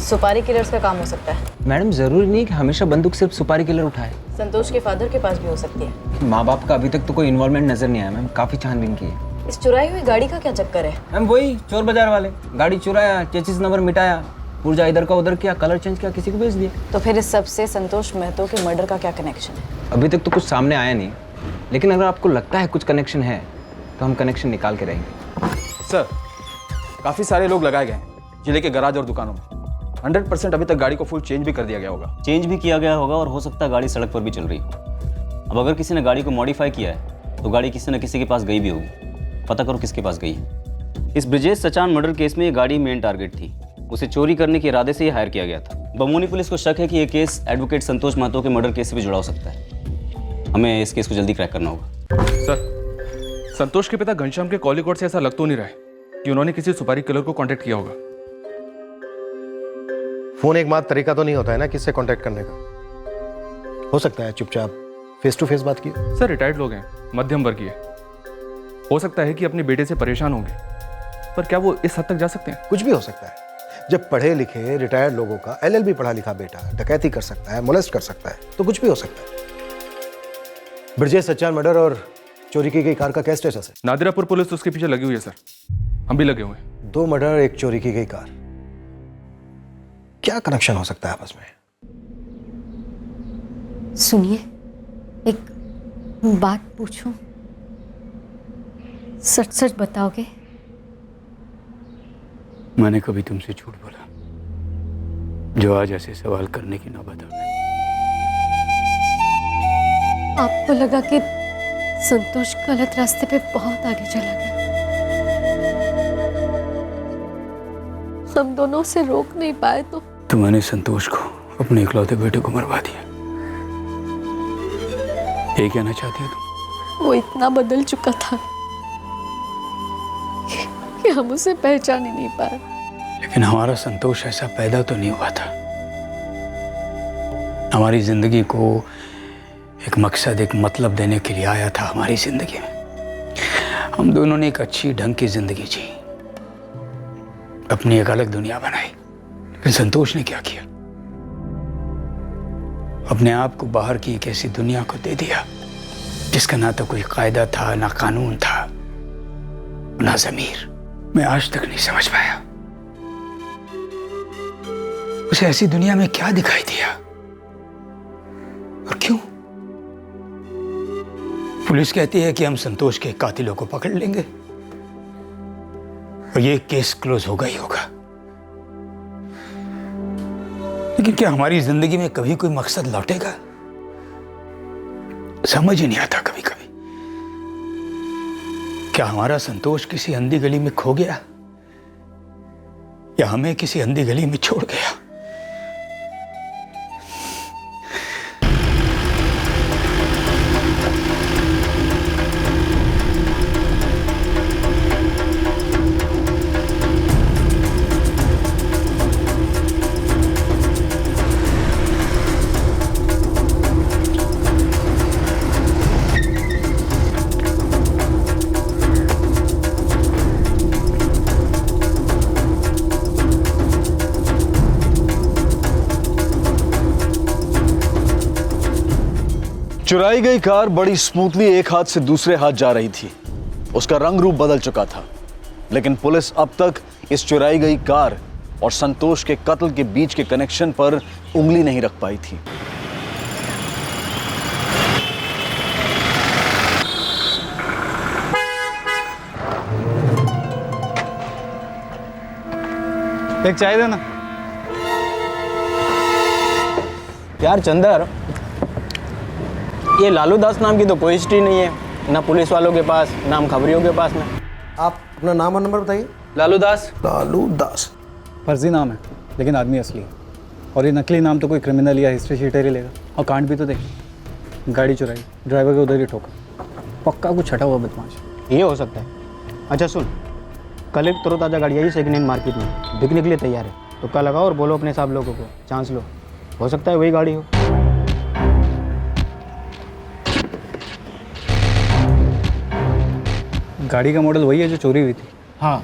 सुपारी किलर्स का काम हो सकता है। मैडम ज़रूरी नहीं कि हमेशा बंदूक सिर्फ सुपारी किलर उठाए। संतोष के फादर के पास भी हो सकती है। माँ बाप का अभी तक तो कोई इन्वॉल्वमेंट नजर नहीं आया मैम, काफ़ी छानबीन की है। इस चुराई हुई गाड़ी का क्या चक्कर है? मैम वही चोर बाजार वाले, गाड़ी चुराया, चेसिस नंबर मिटाया, पुर्जा इधर का उधर किया, कलर चेंज किया, किसी को बेच दिया। तो फिर इस सब से संतोष महतो के मर्डर का क्या कनेक्शन है? अभी तक तो कुछ सामने आया नहीं, लेकिन अगर आपको लगता है कुछ कनेक्शन है तो हम कनेक्शन निकाल के रहेंगे। सर, काफ़ी सारे लोग लगाए गए हैं जिले के गराज और दुकानों में। 100% अभी तक गाड़ी को फुल चेंज भी कर दिया गया होगा। चेंज भी किया गया होगा और हो सकता है गाड़ी सड़क पर भी चल रही हो। अब अगर किसी ने गाड़ी को मॉडिफाई किया है तो गाड़ी किसी न किसी के पास गई भी होगी। पता करो किसके पास गई है। इस ब्रिजेश सचान मर्डर केस में ये गाड़ी मेन टारगेट थी। उसे चोरी करने के इरादे से ही हायर किया गया था। बमोनी पुलिस को शक है कि ये केस एडवोकेट संतोष महतो के मर्डर केस से भी जुड़ा हो सकता है। हमें इस केस को जल्दी क्रैक करना होगा। सर, संतोष के पिता घनश्याम के कॉल रिकॉर्ड से ऐसा लग तो नहीं रहा है कि उन्होंने किसी सुपारी किलर को कांटेक्ट किया होगा। फोन एकमात्र तरीका तो नहीं होता है ना किससे कांटेक्ट करने का। हो सकता है चुपचाप फेस टू फेस बात की। सर, रिटायर्ड लोग हैं, मध्यम वर्गीय। हो सकता है कि अपने बेटे से परेशान होंगे, पर क्या वो इस हद तक जा सकते हैं? कुछ भी हो सकता है। जब पढ़े लिखे रिटायर्ड लोगों का LLB पढ़ा लिखा बेटा डकैती कर सकता है, मोलेस्ट कर सकता है, तो कुछ भी हो सकता है। ब्रजेश सच्चान मर्डर और चोरी की गई कार का क्या स्टेटस है? नादिरापुर पुलिस उसके पीछे लगी हुई है सर। हम भी लगे हुए हैं। 2 मर्डर, 1 चोरी की गई कार, क्या कनेक्शन हो सकता है आपस में? सुनिए, एक बात पूछूं? सच सच बताओगे? मैंने कभी तुमसे झूठ बोला जो आज ऐसे सवाल करने की नौबत आ गई? आपको लगा कि संतोष गलत रास्ते पे बहुत आगे चला गया, हम दोनों से रोक नहीं पाए तो मैंने संतोष को, अपने इकलौते बेटे को मरवा दिया। ये कहना चाहती हो तुम? वो इतना बदल चुका था कि हम उसे पहचान ही नहीं पाए। लेकिन हमारा संतोष ऐसा पैदा तो नहीं हुआ था। हमारी जिंदगी को एक मकसद, एक मतलब देने के लिए आया था हमारी जिंदगी में। हम दोनों ने एक अच्छी ढंग की जिंदगी जी, अपनी एक अलग दुनिया बनाई। लेकिन संतोष ने क्या किया? अपने आप को बाहर की एक ऐसी दुनिया को दे दिया जिसका ना तो कोई कायदा था, ना कानून था, ना ज़मीर। मैं आज तक नहीं समझ पाया उसे ऐसी दुनिया में क्या दिखाई दिया और क्यों। पुलिस कहती है कि हम संतोष के कातिलों को पकड़ लेंगे और ये केस क्लोज होगा ही होगा। लेकिन क्या हमारी जिंदगी में कभी कोई मकसद लौटेगा? समझ ही नहीं आता कभी कभी। क्या हमारा संतोष किसी अंधी गली में खो गया या हमें किसी अंधी गली में छोड़ गया? चुराई गई कार बड़ी स्मूथली एक हाथ से दूसरे हाथ जा रही थी। उसका रंग रूप बदल चुका था, लेकिन पुलिस अब तक इस चुराई गई कार और संतोष के कत्ल के बीच के कनेक्शन पर उंगली नहीं रख पाई थी। एक चाय देना यार। चंदर, ये लालू दास नाम की तो कोई हिस्ट्री नहीं है, ना पुलिस वालों के पास, ना हम खबरियों के पास में। आप अपना नाम और नंबर बताइए। लालू दास। लालू दास फर्जी नाम है, लेकिन आदमी असली है। और ये नकली नाम तो कोई क्रिमिनल या हिस्ट्री शीटर ही लेगा। और कांड भी तो देख, गाड़ी चुराई, ड्राइवर के उधर ही ठोका, पक्का कुछ छटा हुआ बदमाश। ये हो सकता है। अच्छा सुन, कल एक तरोताज़ा गाड़ी आई सेकेंड हैंड मार्केट में, बिकने के लिए तैयार है। तुक्का लगाओ और बोलो अपने सब लोगों को, चांस लो, हो सकता है वही गाड़ी हो। गाड़ी का मॉडल वही है जो चोरी हुई थी? हाँ,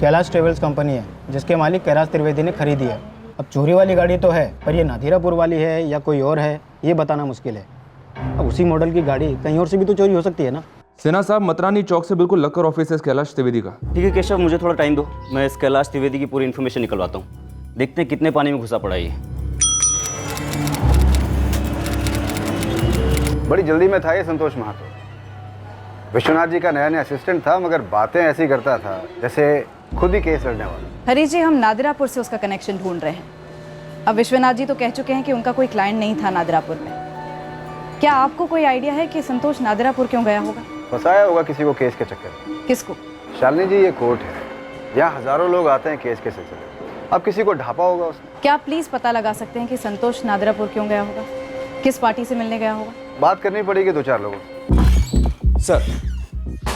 कैलाश ट्रेवल्स कंपनी है जिसके मालिक कैलाश त्रिवेदी ने खरीदी है। अब चोरी वाली गाड़ी तो है, पर ये नादिरापुर वाली है या कोई और है ये बताना मुश्किल है। अब उसी मॉडल की गाड़ी कहीं और से भी तो चोरी हो सकती है ना। सिन्हा साहब, मतरानी चौक से बिल्कुल लगकर ऑफिस है कैलाश त्रिवेदी का। ठीक है केशव, मुझे थोड़ा टाइम दो, मैं इस कैलाश त्रिवेदी की पूरी इन्फॉर्मेशन निकलवाता हूँ। देखते हैं कितने पानी में घुसा पड़ा ये। बड़ी जल्दी में था ये संतोष महातो। विश्वनाथ जी का नया नया असिस्टेंट था, मगर बातें ऐसी करता था जैसे खुद ही केस लड़ने वाला। हरीश जी, हम नादिरापुर से उसका कनेक्शन ढूंढ रहे हैं। अब विश्वनाथ जी तो कह चुके हैं कि उनका कोई क्लाइंट नहीं था नादिरापुर में। क्या आपको कोई आइडिया है कि संतोष नादिरापुर क्यों गया होगा? फंसाया होगा किसी को केस के चक्कर में। किसको? शालिनी जी, ये कोर्ट है, यहाँ हजारों लोग आते हैं केस के सिलसिले। अब किसी को ढापा होगा उसने। क्या आप प्लीज पता लगा सकते हैं कि संतोष नादिरापुर क्यों गया होगा? किस पार्टी से मिलने गया होगा? बात करनी पड़ेगी 2-4 लोगों से। सर,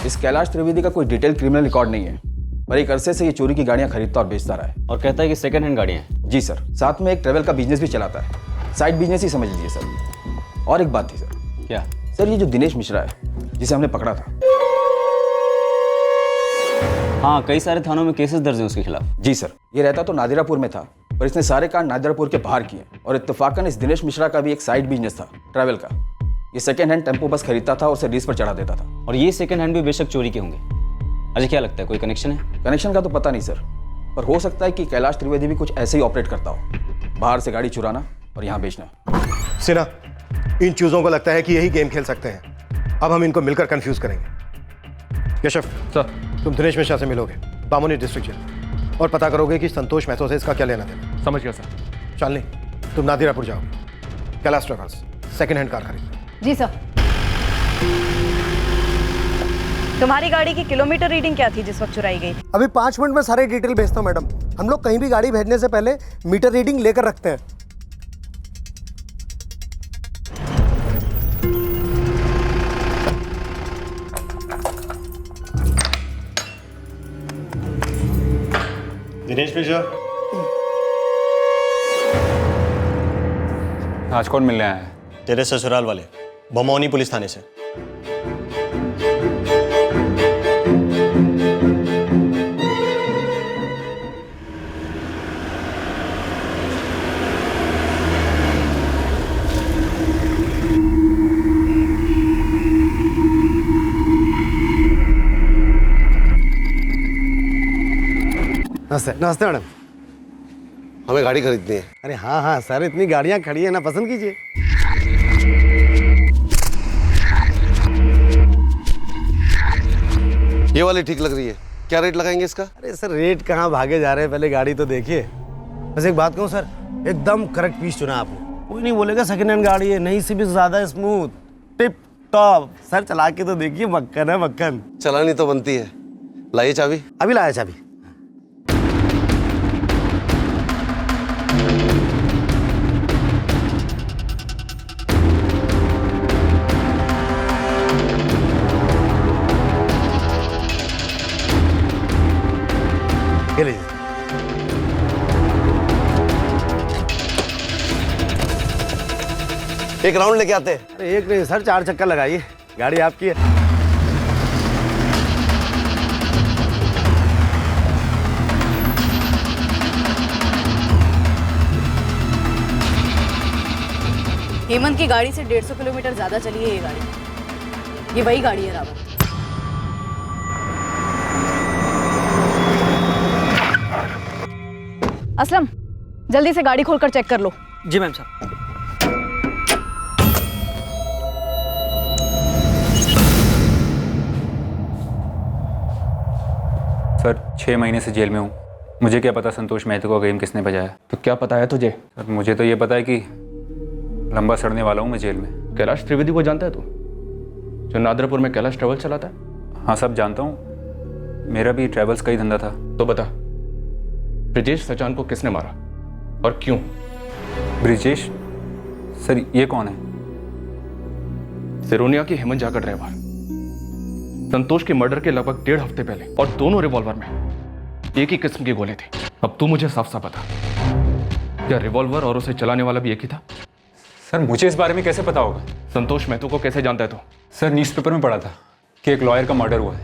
इस कैलाश त्रिवेदी का कोई डिटेल क्रिमिनल रिकॉर्ड नहीं है, पर एक अरसे से ये चोरी की गाड़ियां खरीदता और बेचता रहा है। और कहता है कि सेकंड हैंड गाड़ियाँ हैं। जी सर, साथ में एक ट्रैवल का बिजनेस भी चलाता है, साइड बिजनेस ही समझ लीजिए सर। और एक बात थी सर। क्या? सर, ये जो दिनेश मिश्रा है जिसे हमने पकड़ा था। हाँ, कई सारे थानों में केसेस दर्ज हैं उसके खिलाफ। जी सर, ये रहता तो नादिरापुर में था, पर इसने सारे कांड नादिरापुर के बाहर किए। और इत्तेफाकन इस दिनेश मिश्रा का भी एक साइड बिजनेस था ट्रैवल का। ये सेकंड हैंड टेम्पो बस खरीदता था और उसे लीज पर चढ़ा देता था। और ये सेकंड हैंड भी बेशक चोरी के होंगे। अजय, क्या लगता है कोई कनेक्शन है? कनेक्शन का तो पता नहीं सर, पर हो सकता है कि कैलाश त्रिवेदी भी कुछ ऐसे ही ऑपरेट करता हो, बाहर से गाड़ी चुराना और यहाँ बेचना। सिन्हा, इन चीजों को लगता है कि यही गेम खेल सकते हैं। अब हम इनको मिलकर कंफ्यूज करेंगे। यशफ सर, तुम दिनेश मिश्रा से मिलोगे बामोनी डिस्ट्रिक्ट जेल और पता करोगे कि संतोष महतो से इसका क्या लेना देना। समझ गया सर। शालिनी, तुम नादिरापुर जाओगे, Kailash travels second hand car खरीदो। जी सर। तुम्हारी गाड़ी की किलोमीटर रीडिंग क्या थी जिस वक्त चुराई गई? अभी 5 मिनट में सारे डिटेल भेजता हूँ मैडम। हम लोग कहीं भी गाड़ी भेजने से पहले मीटर रीडिंग लेकर रखते हैं। दिनेश मिश्रा, आज कौन मिलने आया है? तेरे ससुराल वाले, बमौनी पुलिस थाने से। नमस्ते। नमस्ते मैडम। हमें गाड़ी खरीदनी है। अरे हाँ हाँ सर, इतनी गाड़ियाँ खड़ी है ना, पसंद कीजिए। ये वाली ठीक लग रही है, क्या रेट लगाएंगे इसका? अरे सर, रेट कहाँ भागे जा रहे हैं, पहले गाड़ी तो देखिए। बस एक बात कहूँ सर, एकदम करेक्ट पीस चुना आपने। कोई नहीं बोलेगा सेकंड हैंड गाड़ी है, नई से भी ज़्यादा स्मूथ, टिप टॉप। सर चला के तो देखिए, मक्खन है मक्खन। चलानी तो बनती है। लाइए चाबी। अभी लाया चाबी। ये लीजिए। एक राउंड लेके आते हैं। अरे एक नहीं सर, 4 चक्कर लगाइए, गाड़ी आपकी है। हेमंत की गाड़ी से 150 किलोमीटर ज्यादा चली है ये गाड़ी। ये वही गाड़ी है रावत। असलम, जल्दी से गाड़ी खोलकर चेक कर लो। जी मैम साहब। सर, 6 महीने से जेल में हूँ। मुझे क्या पता संतोष महतो का गेम किसने बजाया। तो क्या पता है तुझे? सर, मुझे तो ये पता है कि लंबा सड़ने वाला हूँ मैं जेल में। कैलाश त्रिवेदी को जानता है तू, जो नादिरापुर में कैलाश ट्रैवल चलाता है? हाँ सब जानता हूँ, मेरा भी ट्रैवल्स का ही धंधा था। तो बता, ब्रिजेश सचान को किसने मारा और क्यों? ब्रिजेश? सर ये कौन है? सिरोनिया की हेमंत जाकर ड्राइवर। संतोष के मर्डर के लगभग 1.5 हफ्ते पहले, और दोनों रिवॉल्वर में एक ही किस्म के गोले थे। अब तू मुझे साफ साफ बता, क्या रिवॉल्वर और उसे चलाने वाला भी एक ही था? सर मुझे इस बारे में कैसे पता होगा? संतोष महतो को कैसे जानता है तू? सर न्यूज़पेपर में पढ़ा था कि एक लॉयर का मर्डर हुआ है,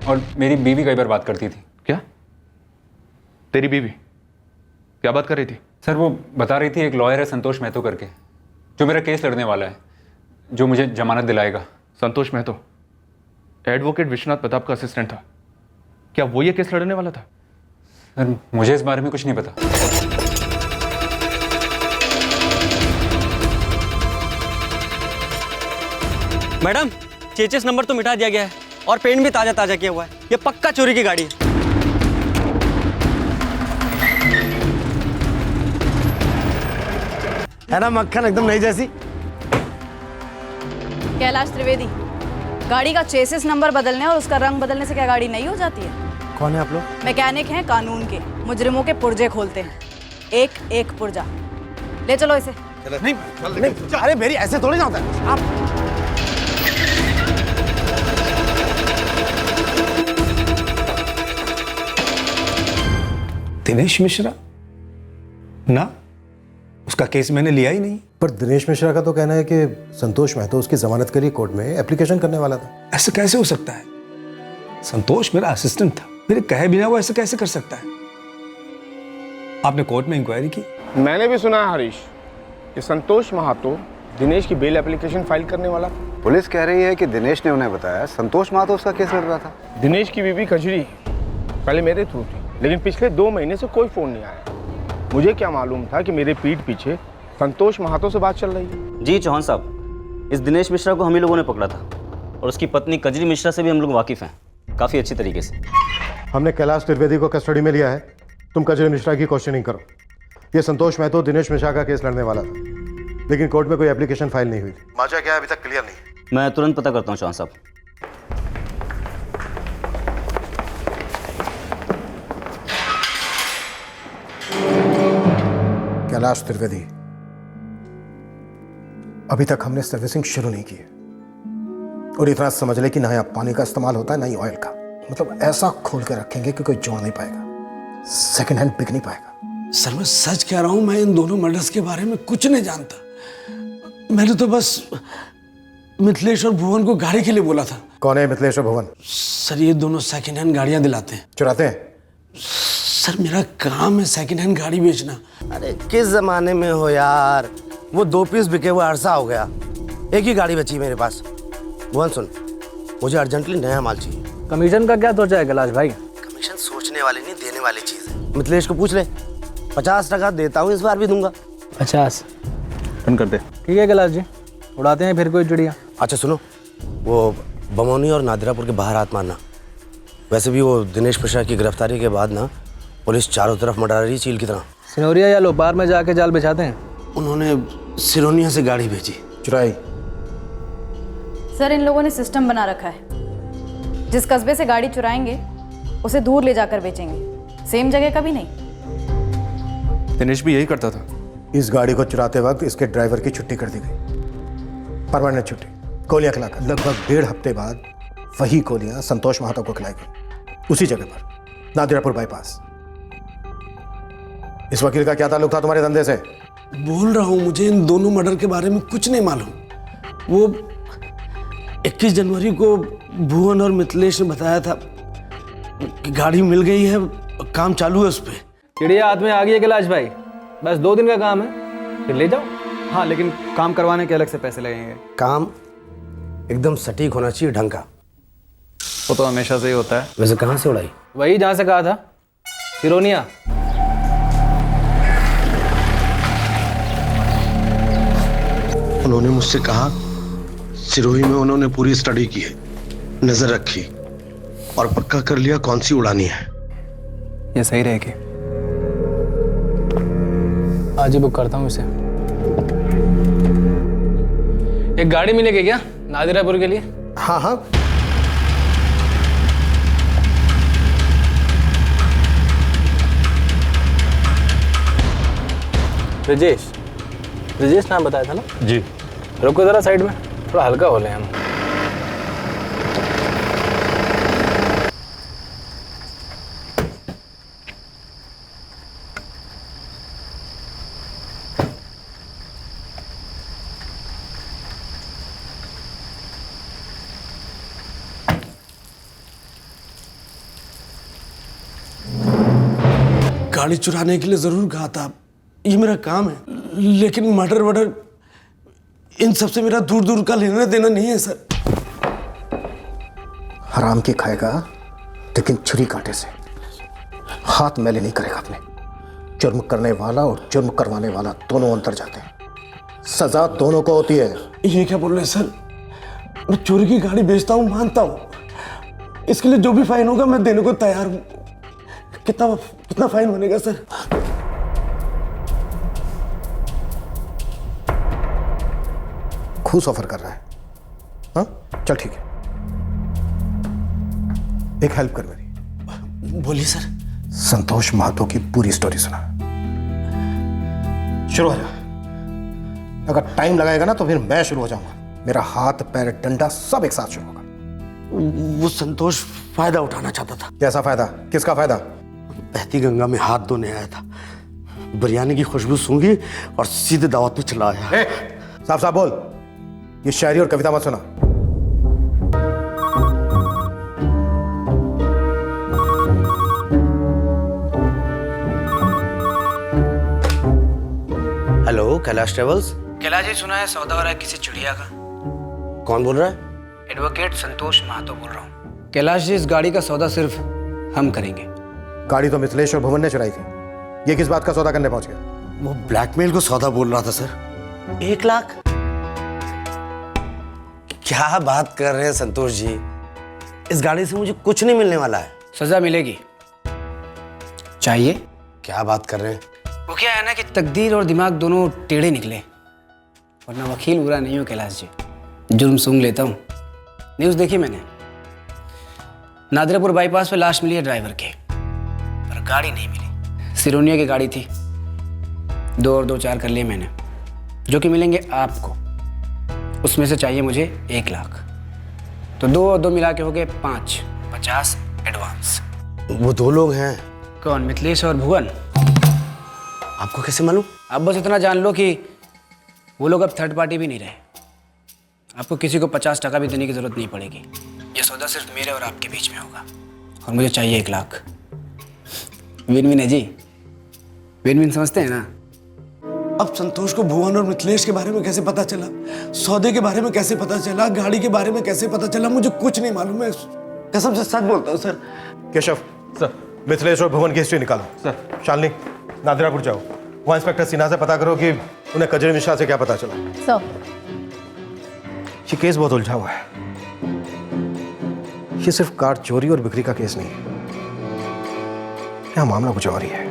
और मेरी बीवी कई बार बात करती थी। क्या? तेरी बीवी क्या बात कर रही थी? सर वो बता रही थी एक लॉयर है संतोष महतो करके, जो मेरा केस लड़ने वाला है, जो मुझे जमानत दिलाएगा। संतोष महतो एडवोकेट विश्वनाथ प्रताप का असिस्टेंट था, क्या वो ये केस लड़ने वाला था? सर मुझे इस बारे में कुछ नहीं पता। मैडम, चेचिस नंबर तो मिटा दिया गया है और पेंट भी ताजा ताजा किया हुआ है। ये पक्का चोरी की गाड़ी है। है ना मक्खन, एकदम नई जैसी। कैलाश त्रिवेदी, गाड़ी का चेसिस नंबर बदलने और उसका रंग बदलने से क्या गाड़ी नई हो जाती है? कौन है आप लोग? मैकेनिक हैं कानून के, मुजरिमों के पुर्जे खोलते हैं, एक एक पुर्जा। ले चलो इसे। नहीं, नहीं, अरे मेरी ऐसे थोड़ी ना होता है। आप दिनेश मिश्रा ना, उसका केस मैंने लिया ही नहीं। पर दिनेश मिश्रा का तो कहना है कि संतोष महतो उसकी जमानत के लिए कोर्ट में एप्लीकेशन करने वाला था। ऐसा कैसे हो सकता है? संतोष मेरा असिस्टेंट था, मेरे कहे बिना वो ऐसे कैसे कर सकता है? आपने कोर्ट में इंक्वायरी की? मैंने भी सुना है हरीश कि संतोष महातो दिनेश की बेल एप्लीकेशन फाइल करने वाला था। पुलिस कह रही है कि दिनेश ने उन्हें बताया संतोष महतो उसका केस लड़ रहा था। दिनेश की बीवी कजरी पहले मेरे थ्रू थी, लेकिन पिछले 2 महीने से कोई फ़ोन नहीं आया। मुझे क्या मालूम था कि मेरे पीठ पीछे संतोष महातो से बात चल रही है। जी चौहान साहब, इस दिनेश मिश्रा को हम ही लोगों ने पकड़ा था और उसकी पत्नी कजरी मिश्रा से भी हम लोग वाकिफ़ हैं, काफ़ी अच्छी तरीके से। हमने कैलाश त्रिवेदी को कस्टडी में लिया है। तुम कजरी मिश्रा की क्वेश्चनिंग करो। ये संतोष महतो दिनेश मिश्रा का केस लड़ने वाला था, लेकिन कोर्ट में कोई एप्लीकेशन फाइल नहीं हुई थी। माजा क्या है अभी तक क्लियर नहीं। मैं तुरंत पता करता हूँ चौहान साहब। कैलाश त्रिवेदी, अभी तक हमने सर्विसिंग शुरू नहीं की है, और इतना समझ ले कि ना यहाँ पानी का इस्तेमाल होता है ना ही ऑयल का। मतलब ऐसा खोल के रखेंगे कि कोई जोड़ नहीं पाएगा, सेकंड हैंड बिक नहीं पाएगा। सर मैं सच कह रहा हूं, मैं इन दोनों मर्डर्स के बारे में कुछ नहीं जानता। मैंने तो बस मिथिलेश और भुवन को गाड़ी के लिए बोला था। कौन है मिथिलेश और भुवन? सर ये दोनों सेकंड हैंड गाड़ियां दिलाते हैं। चुराते हैं? सर मेरा काम है सेकंड हैंड गाड़ी बेचना। अरे किस जमाने में हो यार, वो 2 पीस बिके हुए अरसा हो गया, एक ही गाड़ी बची मेरे पास। भुवन सुन, मुझे अर्जेंटली नया माल चाहिए। कमीशन का क्या सोचा है कैलाश भाई? कमीशन सोचने वाली नहीं, देने वाली चीज है। मिथिलेश को पूछ ले, 50% देता हूँ, इस बार भी दूंगा। 50 डन कर दे। ठीक है कैलाश जी, उड़ाते हैं फिर कोई चिड़िया। अच्छा सुनो, वो बमौनी और नादिरापुर के बाहर हाथ मारना। वैसे भी वो दिनेश मिश्रा की गिरफ्तारी के बाद ना पुलिस चारों तरफ मडरा रही चील की तरह। सिनोरिया या लोपार में जाके जाल बिछाते हैं। उन्होंने सिरोनिया से गाड़ी भेजी, चुराई। सर इन लोगों ने सिस्टम बना रखा है, जिस कस्बे से गाड़ी चुराएंगे उसे दूर ले जाकर बेचेंगे, सेम जगह कभी नहीं। दिनेश भी यही करता था। इस गाड़ी को चुराते वक्त इसके ड्राइवर की छुट्टी कर दी गई, परमानेंट छुट्टी, गोलियां खिलाकर। लगभग 1.5 हफ्ते बाद वही गोलियां संतोष महतो को खिलाई गई, उसी जगह पर, नादिरापुर बाईपास। इस वकील का क्या ताल्लुक था तुम्हारे धंधे से? बोल रहा हूं, मुझे इन दोनों मर्डर के बारे में कुछ नहीं मालूम। वो 21 जनवरी को भुवन और मिथिलेश ने बताया था कि गाड़ी मिल गई है, काम चालू है उस पर। चिड़िया हाथ में आ गई है कैलाश भाई, बस 2 दिन का काम है, फिर ले जाओ। हाँ लेकिन काम करवाने के अलग से पैसे लगेंगे। काम एकदम सटीक होना चाहिए, ढंग का। वो तो हमेशा से ही होता है। वैसे कहाँ से उड़ाई? वही जहाँ से कहा था, सिरोनिया। उन्होंने मुझसे कहा सिरोही में उन्होंने पूरी स्टडी की है, नजर रखी और पक्का कर लिया कौन सी उड़ानी है। ये सही रहेगी। आज ही बुक करता हूँ इसे। एक गाड़ी मिलेगी क्या नादिरापुर के लिए? हाँ हाँ। ब्रिजेश नाम बताया था ना? जी। रुको जरा साइड में, थोड़ा हल्का हो ले हम। गाड़ी चुराने के लिए जरूर कहा था, ये मेरा काम है, लेकिन मर्डर वर्डर इन सब से मेरा दूर दूर का लेना देना नहीं है सर। हराम की खाएगा लेकिन छुरी कांटे से, हाथ मैले नहीं करेगा अपने। जुर्म करने वाला और जुर्म करवाने वाला दोनों अंदर जाते हैं, सजा दोनों को होती है। ये क्या बोल रहे हैं सर? मैं चोरी की गाड़ी बेचता हूँ, मानता हूँ, इसके लिए जो भी फाइन होगा मैं देने को तैयार हूँ। कितना फाइन बनेगा सर? घूस ऑफर कर रहा है? हाँ चल ठीक है, एक हेल्प कर मेरी। बोलिए सर। संतोष महतो की पूरी स्टोरी सुना। शुरू हो जा। अगर टाइम लगाएगा ना तो फिर मैं शुरू हो जाऊंगा। मेरा हाथ पैर डंडा सब एक साथ शुरू होगा। वो संतोष फायदा उठाना चाहता था। कैसा फायदा? किसका फायदा? बहती गंगा में हाथ धोने आया था, बिरयानी की खुशबू सूंघी और सीधे दावत पे चला आया। साफ साफ बोल, ये शायरी और कविता मत सुना। Hello, Kailash travels. कैलाश जी, सुना है सौदा हो रहा है किसी चिड़िया का। कौन बोल रहा है? एडवोकेट संतोष महतो बोल रहा हूँ। कैलाश जी, इस गाड़ी का सौदा सिर्फ हम करेंगे। गाड़ी तो मिथिलेश और भुवन ने चुराई थी, ये किस बात का सौदा करने पहुंच गया? वो ब्लैकमेल को सौदा बोल रहा था सर। 1 लाख? क्या बात कर रहे हैं संतोष जी? इस गाड़ी से मुझे कुछ नहीं मिलने वाला है। सजा मिलेगी। चाहिए? क्या बात कर रहे हैं? वो क्या है ना कि तकदीर और दिमाग दोनों टेढ़े निकले, वरना वकील बुरा नहीं हो कैलाश जी। जुर्म सूंघ लेता हूँ। न्यूज़ देखी मैंने, नादरापुर बाईपास पे लाश मिली है ड्राइवर के, पर गाड़ी नहीं मिली। सिरोनिया की गाड़ी थी। 2 और 2 4 कर लिए मैंने, जो कि मिलेंगे आपको। उसमें से चाहिए मुझे 1 लाख। तो 2 और 2 मिला के हो गए 5, 50 एडवांस। वो 2 लोग हैं। कौन? मिथिलेश और भुवन। आपको कैसे मालूम? आप बस इतना जान लो कि वो लोग अब थर्ड पार्टी भी नहीं रहे। आपको किसी को 50% भी देने की जरूरत नहीं पड़ेगी। ये सौदा सिर्फ मेरे और आपके बीच में होगा, और मुझे चाहिए 1 लाख। विन विन है जी, विन विन समझते हैं ना? अब संतोष को भुवन और मिथिलेश के बारे में कैसे पता चला? सौदे के बारे में कैसे पता चला? गाड़ी के बारे में कैसे पता चला? मुझे कुछ नहीं मालूम है, कसम से सच बोलता हूँ सर। केशव सर, मिथिलेश और भुवन की हिस्ट्री निकालो। सर। शालिनी, नादरापुर जाओ, वहाँ इंस्पेक्टर सिन्हा से पता करो कि उन्हें कजरी मिश्रा से क्या पता चला। सर, ये केस बहुत उलझा हुआ है। ये सिर्फ कार चोरी और बिक्री का केस नहीं है, यहाँ मामला कुछ और ही है।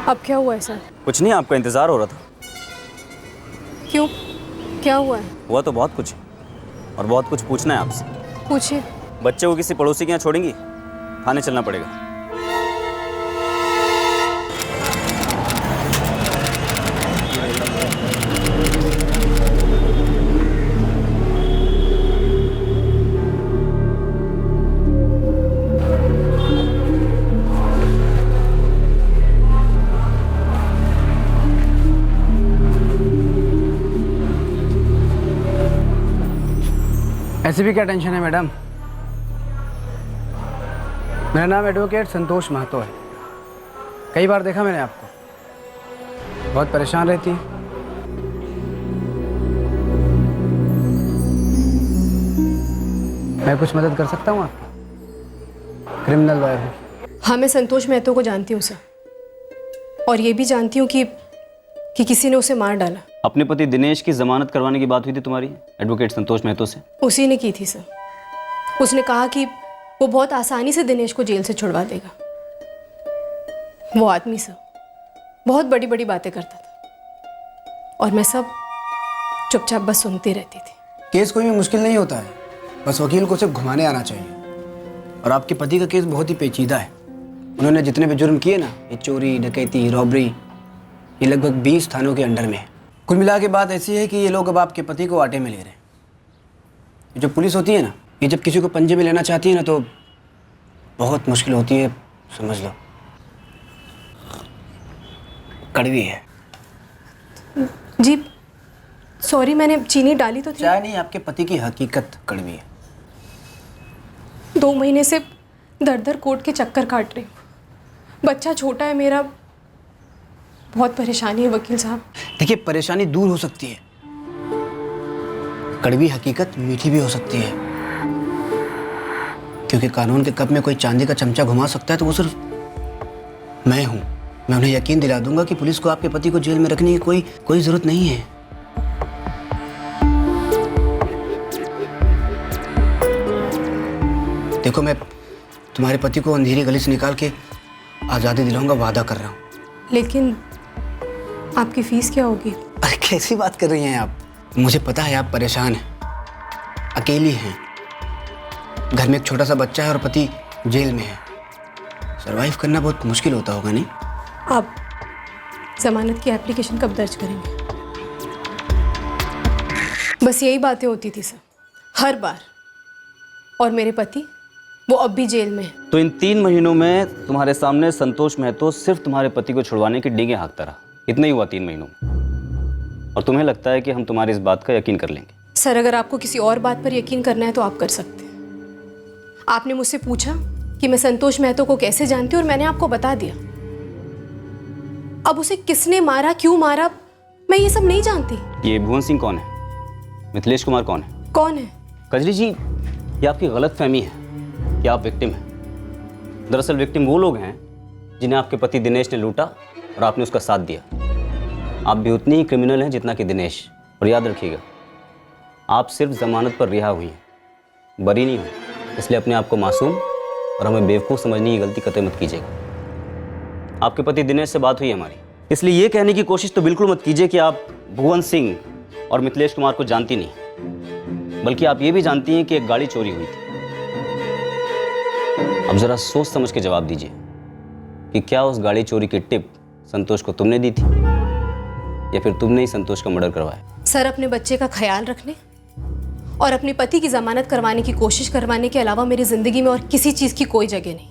अब क्या हुआ है सर? कुछ नहीं, आपका इंतजार हो रहा था। क्यों? क्या हुआ है? हुआ तो बहुत कुछ है, और बहुत कुछ पूछना है आपसे। पूछिए। बच्चे को किसी पड़ोसी के यहाँ छोड़ेंगी? थाने चलना पड़ेगा। ऐसी भी क्या टेंशन है मैडम? मेरा नाम एडवोकेट संतोष महतो है। कई बार देखा मैंने आपको, बहुत परेशान रहती हैं। मैं कुछ मदद कर सकता हूँ आपकी? क्रिमिनल लॉयर हूँ। हाँ, मैं संतोष महतो को जानती हूँ सर, और ये भी जानती हूँ कि किसी ने उसे मार डाला। अपने पति दिनेश की जमानत करवाने की बात हुई थी तुम्हारी एडवोकेट संतोष महतो से? उसी ने की थी सर। उसने कहा कि वो बहुत आसानी से दिनेश को जेल से छुड़वा देगा। वो आदमी सर बहुत बड़ी बड़ी बातें करता था, और मैं सब चुपचाप बस सुनती रहती थी। केस कोई भी मुश्किल नहीं होता है, बस वकील को सिर्फ घुमाने आना चाहिए। और आपके पति का केस बहुत ही पेचीदा है। उन्होंने जितने भी जुर्म किए ना, ये चोरी, डकैती, रॉबरी, ये लगभग 20 थानों के अंडर में है। कुल मिला के बात ऐसी है कि ये लोग अब आपके पति को आटे में ले रहे हैं। जो पुलिस होती है ना, ये जब किसी को पंजे में लेना चाहती है ना, तो बहुत मुश्किल होती है, समझ लो। कड़वी है। जी सॉरी, मैंने चीनी डाली तो थी। चाय नहीं, आपके पति की हकीकत कड़वी है। 2 महीने से दर दर कोर्ट के चक्कर काट रही हूँ। बच्चा छोटा है मेरा, बहुत परेशानी है वकील साहब। देखिए, परेशानी दूर हो सकती है, कड़वी हकीकत मीठी भी हो सकती है। क्योंकि कानून के कप में कोई चांदी का चमचा घुमा सकता है तो वो सिर्फ मैं हूं। मैं उन्हें यकीन दिला दूंगा कि पुलिस को आपके पति को जेल में रखने की कोई जरूरत नहीं है। देखो, मैं तुम्हारे पति को अंधेरी गली से निकाल के आज़ादी दिलाऊंगा, वादा कर रहा हूँ। लेकिन आपकी फीस क्या होगी? अरे कैसी बात कर रही हैं आप? मुझे पता है आप परेशान हैं, अकेली हैं, घर में एक छोटा सा बच्चा है और पति जेल में है। सरवाइव करना बहुत मुश्किल होता होगा, नहीं? आप जमानत की एप्लीकेशन कब दर्ज करेंगे? बस यही बातें होती थी सर, हर बार। और मेरे पति, वो अब भी जेल में है। तो इन 3 महीनों में तुम्हारे सामने संतोष महतो सिर्फ तुम्हारे पति को छुड़वाने की डींगे हाँकता रहा। इतना ही हुआ 3 महीनों में, और तुम्हें लगता है कि हम तुम्हारी इस बात का यकीन कर लेंगे? सर, अगर आपको किसी और बात पर यकीन करना है तो आप कर सकते हैं। आपने मुझसे पूछा कि मैं संतोष महतो को कैसे जानती हूँ और मैंने आपको बता दिया। अब उसे किसने मारा, क्यों मारा, मैं ये सब नहीं जानती। ये भुवन सिंह कौन है? मिथिलेश कुमार कौन है? कौन है? कजरी जी, ये आपकी गलत फहमी है कि आप विक्टिम हैं। दरअसल विक्टिम वो लोग हैं जिन्हें आपके पति दिनेश ने लूटा और आपने उसका साथ दिया। आप भी उतनी ही क्रिमिनल हैं जितना कि दिनेश। और याद रखिएगा, आप सिर्फ जमानत पर रिहा हुई हैं, बरी नहीं हुई। इसलिए अपने आप को मासूम और हमें बेवकूफ़ समझने की गलती कतई मत कीजिएगा। आपके पति दिनेश से बात हुई हमारी, इसलिए ये कहने की कोशिश तो बिल्कुल मत कीजिए कि आप भुवन सिंह और मिथिलेश कुमार को जानती नहीं, बल्कि आप ये भी जानती हैं कि एक गाड़ी चोरी हुई थी। अब जरा सोच समझ के जवाब दीजिए कि क्या उस गाड़ी चोरी की टिप संतोष को तुमने दी थी या फिर तुमने ही संतोष का मर्डर करवाया? सर, अपने बच्चे का ख्याल रखने और अपने पति की जमानत करवाने की कोशिश करवाने के अलावा मेरी जिंदगी में और किसी चीज की कोई जगह नहीं।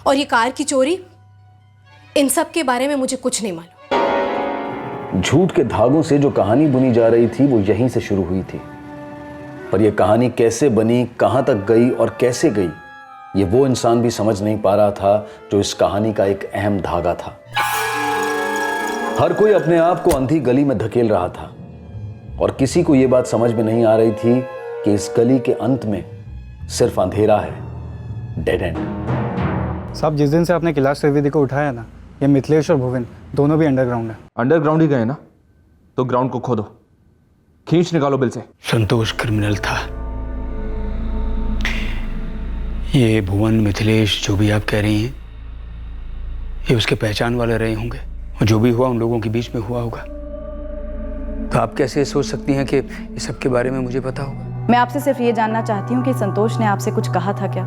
और ये कार की चोरी, इन सब के बारे में मुझे कुछ नहीं मालूम। झूठ के धागों से जो कहानी बुनी जा रही थी वो यहीं से शुरू हुई थी, पर यह कहानी कैसे बनी, कहां तक गई और कैसे गई, ये वो इंसान भी समझ नहीं पा रहा था जो इस कहानी का एक अहम धागा था। हर कोई अपने आप को अंधी गली में धकेल रहा था और किसी को यह बात समझ में नहीं आ रही थी कि इस गली के अंत में सिर्फ अंधेरा है, डेड एंड। साहब, जिस दिन से आपने कैलाश त्रिवेदी को उठाया ना, ये मिथिलेश और भुवन दोनों भी अंडरग्राउंड है। अंडरग्राउंड ही गए ना, तो ग्राउंड को खोदो, खींच निकालो बिल से। संतोष क्रिमिनल था। ये भुवन, मिथिलेश, जो भी आप कह रही हैं, ये उसके पहचान वाले रहे होंगे और जो भी हुआ उन लोगों के बीच में हुआ होगा। तो आप कैसे सोच सकती हैं कि इस सब के बारे में मुझे पता होगा? मैं आपसे सिर्फ ये जानना चाहती हूँ कि संतोष ने आपसे कुछ कहा था क्या,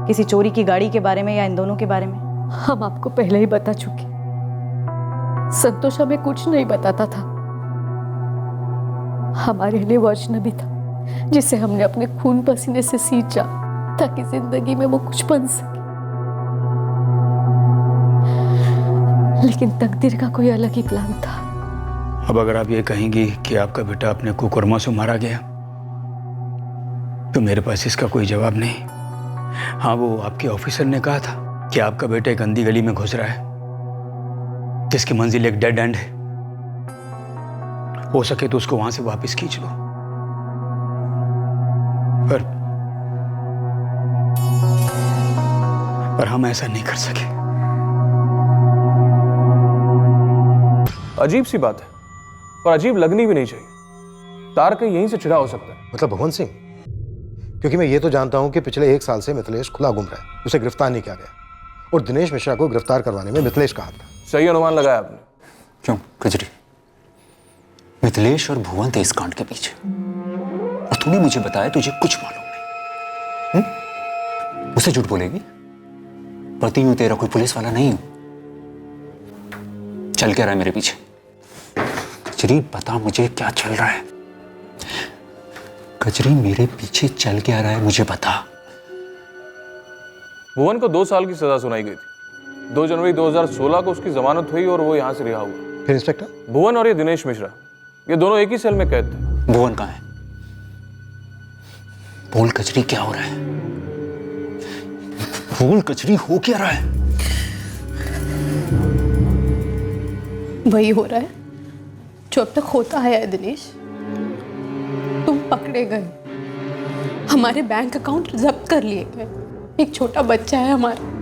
किसी चोरी की गाड़ी के बारे में या इन दोनों के बारे में? हम आपको पहले ही बता चुके। संतोष हमें कुछ नहीं बताता था। हमारे लिए वो अजनबी था जिसे हमने अपने खून पसीने से सींचा ताकि जिंदगी में वो कुछ बन सके। लेकिन तकदीर का कोई अलग ही प्लान था। अब अगर आप ये कहेंगी कि आपका बेटा अपने कुकर्मों से मारा गया, तो मेरे पास इसका कोई जवाब नहीं। हाँ, वो आपके ऑफिसर ने कहा था कि आपका बेटा एक अंधी गली में घुस रहा है जिसकी मंजिल एक डेड एंड है। हो सके तो उसको वहां से वापस खींच लो, पर हम ऐसा नहीं कर सके। अजीब सी बात है, पर अजीब लगनी भी नहीं चाहिए। तार कहीं यहीं से छिड़ा हो सकता है। मतलब भुवन सिंह? क्योंकि मैं ये तो जानता हूं कि पिछले 1 साल से मिथिलेश खुला घूम रहा है, उसे गिरफ्तार नहीं किया गया, और दिनेश मिश्रा को गिरफ्तार करवाने में मिथिलेश का हाथ था। सही अनुमान लगाया आपने। क्यों कजरी? मिथिलेश और भुवन थे इस कांड के पीछे, और तूने मुझे बताया तुझे कुछ मालूम नहीं। उसे झूठ बोलेगी? पति हूं तेरा, कोई पुलिस वाला नहीं हूं। चल क्या रहा है मेरे पीछे? कजरी बता मुझे क्या चल रहा है? कजरी मेरे पीछे चल क्या रहा है मुझे बता। भुवन को 2 साल की सजा सुनाई गई थी, 2 जनवरी 2016 को उसकी जमानत हुई और वो यहाँ से रिहा हुआ। फिर इंस्पेक्टर? भुवन और ये दिनेश मिश्रा, ये दोनों एक ही सेल में कैद थे। भुवन कहाँ है? बोल कचरी, क्या हो रहा है? बोल कचरी, हो क्या रहा है? वही हो रहा है जो अब तक होता है दिनेश। तुम पकड़े गए, हमारे बैंक अकाउंट जब्त कर लिए गए। एक छोटा बच्चा है हमारा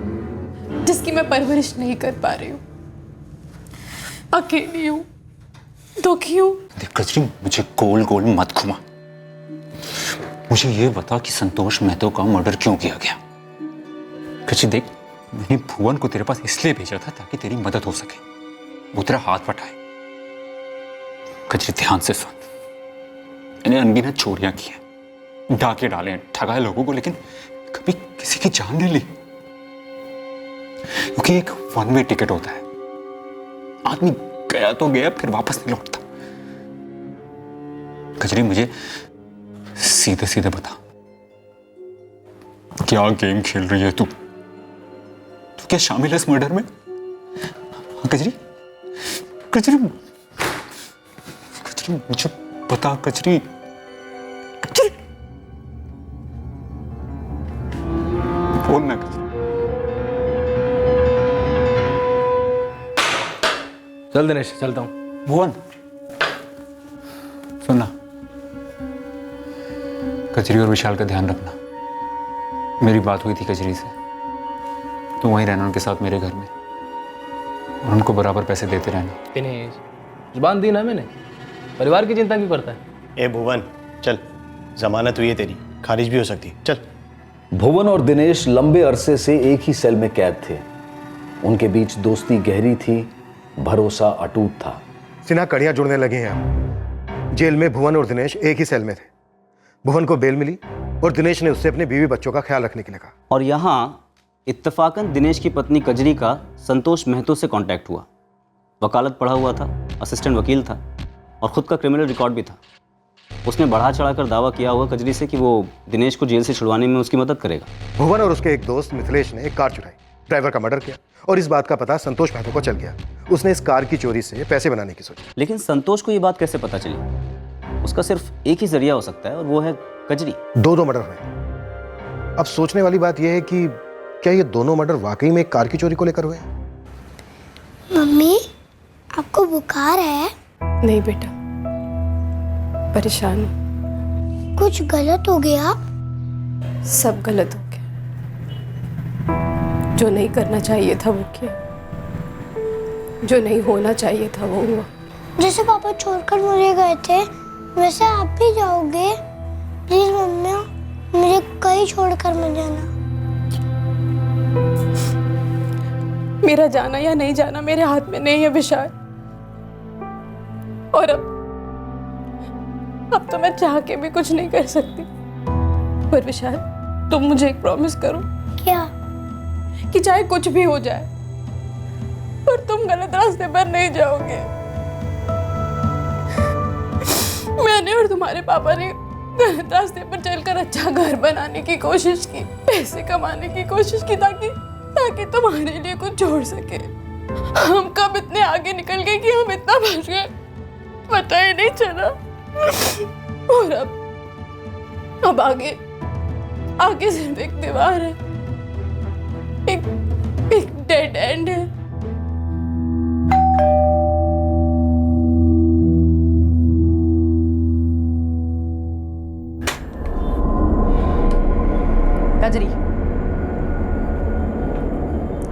जिसकी मैं परवरिश नहीं कर पा रही हूँ। अकेली हूँ, दुखी हूँ। देख कचरी, मुझे गोल गोल मत घुमा। मुझे ये बता कि संतोष मेहतो का मर्डर क्यों किया गया। कचरी देख, मैंने भुवन को तेरे पास इसलिए भेजा था ताकि तेरी मदद हो सके, वो तेरा हाथ बटाए। कचरी ध्यान से सुन, मैंने अनगिनत चोरियां की हैं, डाके डाले हैं, ठगाए लोगों को, लेकिन कभी किसी की जान नहीं ली। क्योंकि एक वन वे टिकट होता है, आदमी गया तो गया, फिर वापस नहीं लौटता। कचरी मुझे सीधे सीधे बता, क्या गेम खेल रही है तू? तू क्या शामिल है इस मर्डर में? हाँ कचरी, कचरी, कचरी मुझे बता कचरी, कचरी बोलना कचरी। चल दिनेश, चलता हूँ। भुवन सुनना, कचरी और विशाल का ध्यान रखना। मेरी बात हुई थी कचरी से, तो वहीं रहना उनके साथ मेरे घर में, और उनको बराबर पैसे देते रहना। दिनेश, जुबान दी ना मैंने, परिवार की चिंता क्यों करता है? ए भुवन, चल, जमानत हुई है तेरी, खारिज भी हो सकती, चल। भुवन और दिनेश लंबे अरसे से एक ही सेल में कैद थे। उनके बीच दोस्ती गहरी थी, भरोसा अटूट था। सिन्हा, कड़ियां जुड़ने लगी हैं अब। जेल में भुवन और दिनेश एक ही सेल में थे। भुवन को बेल मिली और दिनेश ने उससे अपने बीवी बच्चों का ख्याल रखने के लिए कहा। और यहाँ इत्तेफाकन दिनेश की पत्नी कजरी का संतोष मेहतो से कांटेक्ट हुआ। वकालत पढ़ा हुआ था, असिस्टेंट वकील था और खुद का क्रिमिनल रिकॉर्ड भी था। उसने बढ़ा चढ़ाकर दावा किया हुआ कजरी से कि वो दिनेश को जेल से छुड़वाने में उसकी मदद करेगा। भुवन और उसके एक दोस्त मिथिलेश ने एक कार चुराई, ड्राइवर का मर्डर किया, और इस बात का पता संतोष मेहतो को चल गया। उसने इस कार की चोरी से पैसे बनाने की सोची। लेकिन संतोष को ये बात कैसे पता चली? उसका सिर्फ एक ही जरिया हो सकता है और वो है कजरी। दो मर्डर हुए। अब सोचने वाली बात यह है कि क्या ये दोनों मर्डर वाकई में एक कार की चोरी को लेकर हुए? मम्मी, आपको बुखार है? नहीं बेटा, परेशान हूं। कुछ गलत हो गया? सब गलत हो गया। जो नहीं करना चाहिए था वो किया, जो नहीं होना चाहिए था वो हुआ। जैसे पापा छोड़कर मुझे गए थे वैसे आप भी जाओगे? प्लीज मम्मी, मुझे कहीं छोड़कर मत जाना। मेरा जाना या नहीं जाना मेरे हाथ में नहीं है विशाल। और अब तो मैं चाह के भी कुछ नहीं कर सकती। पर विशाल, तुम मुझे एक प्रॉमिस करो। क्या? कि चाहे कुछ भी हो जाए पर तुम गलत रास्ते पर नहीं जाओगे। मैंने और तुम्हारे पापा ने गलत रास्ते पर चलकर अच्छा घर बनाने की कोशिश की, पैसे कमाने की कोशिश की, ताकि तुम्हारे लिए कुछ छोड़ सके। हम कब इतने आगे निकल गए कि हम इतना फंस गए, पता ही नहीं चला। और अब आगे सिर्फ एक दीवार है, एक डेड एंड है। कजरी,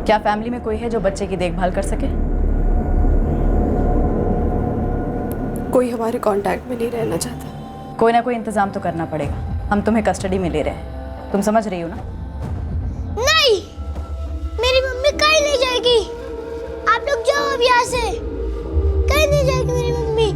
क्या फैमिली में कोई है जो बच्चे की देखभाल कर सके? कोई हमारे कांटेक्ट में नहीं रहना चाहता। कोई ना कोई इंतजाम तो करना पड़ेगा। हम तुम्हें कस्टडी में ले रहे हैं, तुम समझ रही हो ना? नहीं, मेरी मम्मी कहीं नहीं जाएगी। आप लोग जाओ अब यहाँ से। कहीं नहीं जाएगी मेरी मम्मी।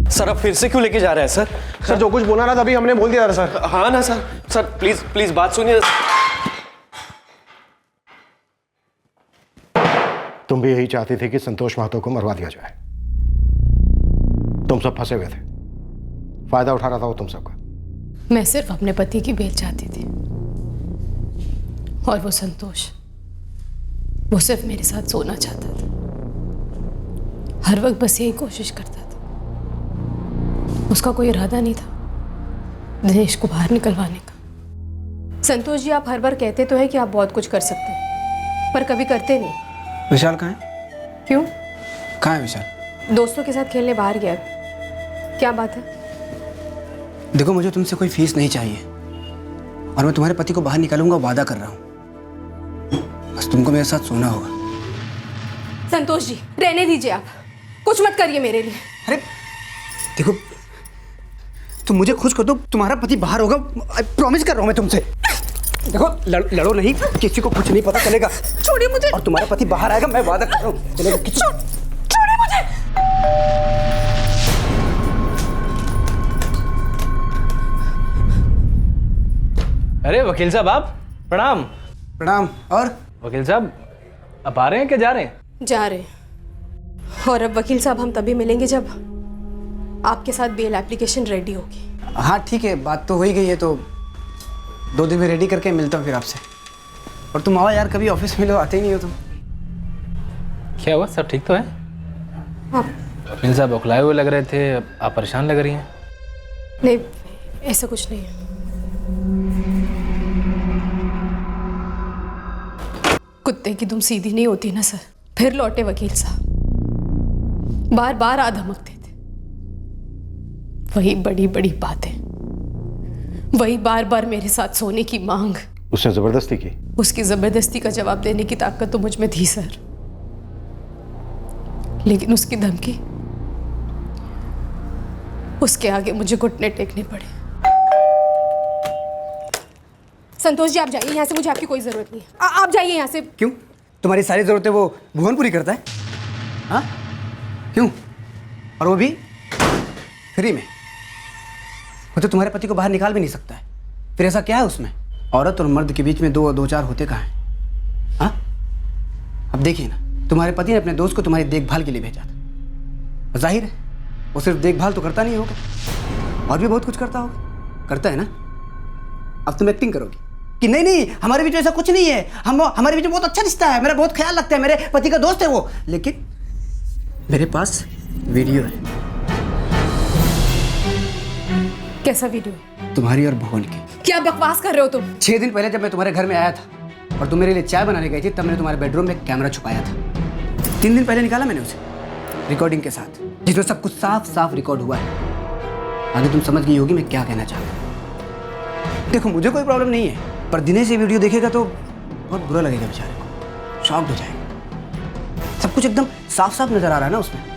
सर, अब फिर से क्यों लेके जा रहे हैं सर? सर, जो कुछ बोला ना तभी हमने बोल दिया था सर। हाँ ना सर। सर प्लीज प्लीज, बात सुनिए। तुम भी यही चाहती थी कि संतोष महतो को मरवा दिया जाए। तुम सब फंसे हुए थे, फायदा उठा रहा था वो तुम सबका। मैं सिर्फ अपने पति की बेल चाहती थी, और वो संतोष, वो सिर्फ मेरे साथ सोना चाहता था। हर वक्त बस यही कोशिश करता था। उसका कोई इरादा नहीं था दिनेश को बाहर निकलवाने का। संतोष जी, आप हर बार कहते तो है कि आप बहुत कुछ कर सकते हैं, पर कभी करते नहीं। विशाल कहाँ है? क्यों? कहाँ है विशाल? दोस्तों के साथ खेलने बाहर गया। क्या बात है? देखो, मुझे तुमसे कोई फीस नहीं चाहिए, और मैं तुम्हारे पति को बाहर निकालूंगा, वादा कर रहा हूँ। बस तुमको मेरे साथ सोना होगा। संतोष जी, रहने दीजिए, आप कुछ मत करिए मेरे लिए। अरे देखो, तुम मुझे खुश कर दो, तुम्हारा पति बाहर होगा, प्रॉमिस कर रहा हूँ मैं तुमसे। देखो, लड़ो नहीं, किसी को कुछ नहीं पता चलेगा। छोड़िए मुझे। और तुम्हारा पति बाहर आएगा, मैं वादा कर रहा हूँ। चलेगा? छोड़िए मुझे। अरे वकील साहब, आप प्रणाम। प्रणाम। और वकील साहब, अब आ रहे हैं कि जा रहे हैं? जा रहे हैं। और अब वकील साहब, हम तभी मिलेंगे जब आपके साथ बेल एप्लीकेशन रेडी होगी। हाँ ठीक है, बात तो हो ही गई है, तो 2 दिन में रेडी करके मिलता हूँ फिर आपसे। और तुम आओ यार, कभी ऑफिस मिलो, आते ही नहीं हो तुम। क्या हुआ, सब ठीक तो है? हाँ। वकील साहब बौखलाए हुए लग रहे थे, आप परेशान लग रही हैं। नहीं, ऐसा कुछ नहीं है। कुत्ते की दुम सीधी नहीं होती ना सर। फिर लौटे वकील साहब, बार बार आ धमकते थे। वही बड़ी बड़ी बातें, वही बार बार मेरे साथ सोने की मांग। उसने जबरदस्ती की? उसकी जबरदस्ती का जवाब देने की ताकत तो मुझ में थी सर, लेकिन उसकी धमकी, उसके आगे मुझे घुटने टेकने पड़े। संतोष जी, आप जाइए यहाँ से, मुझे आपकी कोई जरूरत नहीं है। आप जाइए यहाँ से। क्यों? तुम्हारी सारी जरूरतें वो भुवन पूरी करता है? हाँ क्यों? और वो भी फ्री में। वो तो तुम्हारे पति को बाहर निकाल भी नहीं सकता है। फिर ऐसा क्या है उसमें? औरत और मर्द के बीच में दो चार होते कहाँ हैं? हाँ, अब देखिए ना, तुम्हारे पति ने अपने दोस्त को तुम्हारी देखभाल के लिए भेजा था। जाहिर है वो सिर्फ देखभाल तो करता नहीं होगा, और भी बहुत कुछ करता होगा। करता है ना? अब तुम एक्टिंग करोगी कि नहीं नहीं, हमारे बीच में ऐसा कुछ नहीं है, हमारे बीच में बहुत अच्छा रिश्ता है, मेरा बहुत ख्याल रखता है, मेरे पति का दोस्त है वो। लेकिन मेरे पास वीडियो है। कैसा वीडियो? तुम्हारी और भुवन की। क्या बकवास कर रहे हो तुम? 6 दिन पहले जब मैं तुम्हारे घर में आया था और तुम मेरे लिए चाय बनाने गई थी, तब मैंने तुम्हारे बेडरूम में कैमरा छुपाया था। 3 दिन पहले निकाला मैंने उसे, रिकॉर्डिंग के साथ, जिसमें सब कुछ साफ साफ रिकॉर्ड हुआ है। आगे तुम समझ गई होगी मैं क्या कहना चाहता हूँ। देखो, मुझे कोई प्रॉब्लम नहीं है, पर दिनेश ये वीडियो देखेगा तो बहुत बुरा लगेगा बेचारे को, शॉक्ड हो जाएगा। सब कुछ एकदम साफ साफ नजर आ रहा है ना उसमें।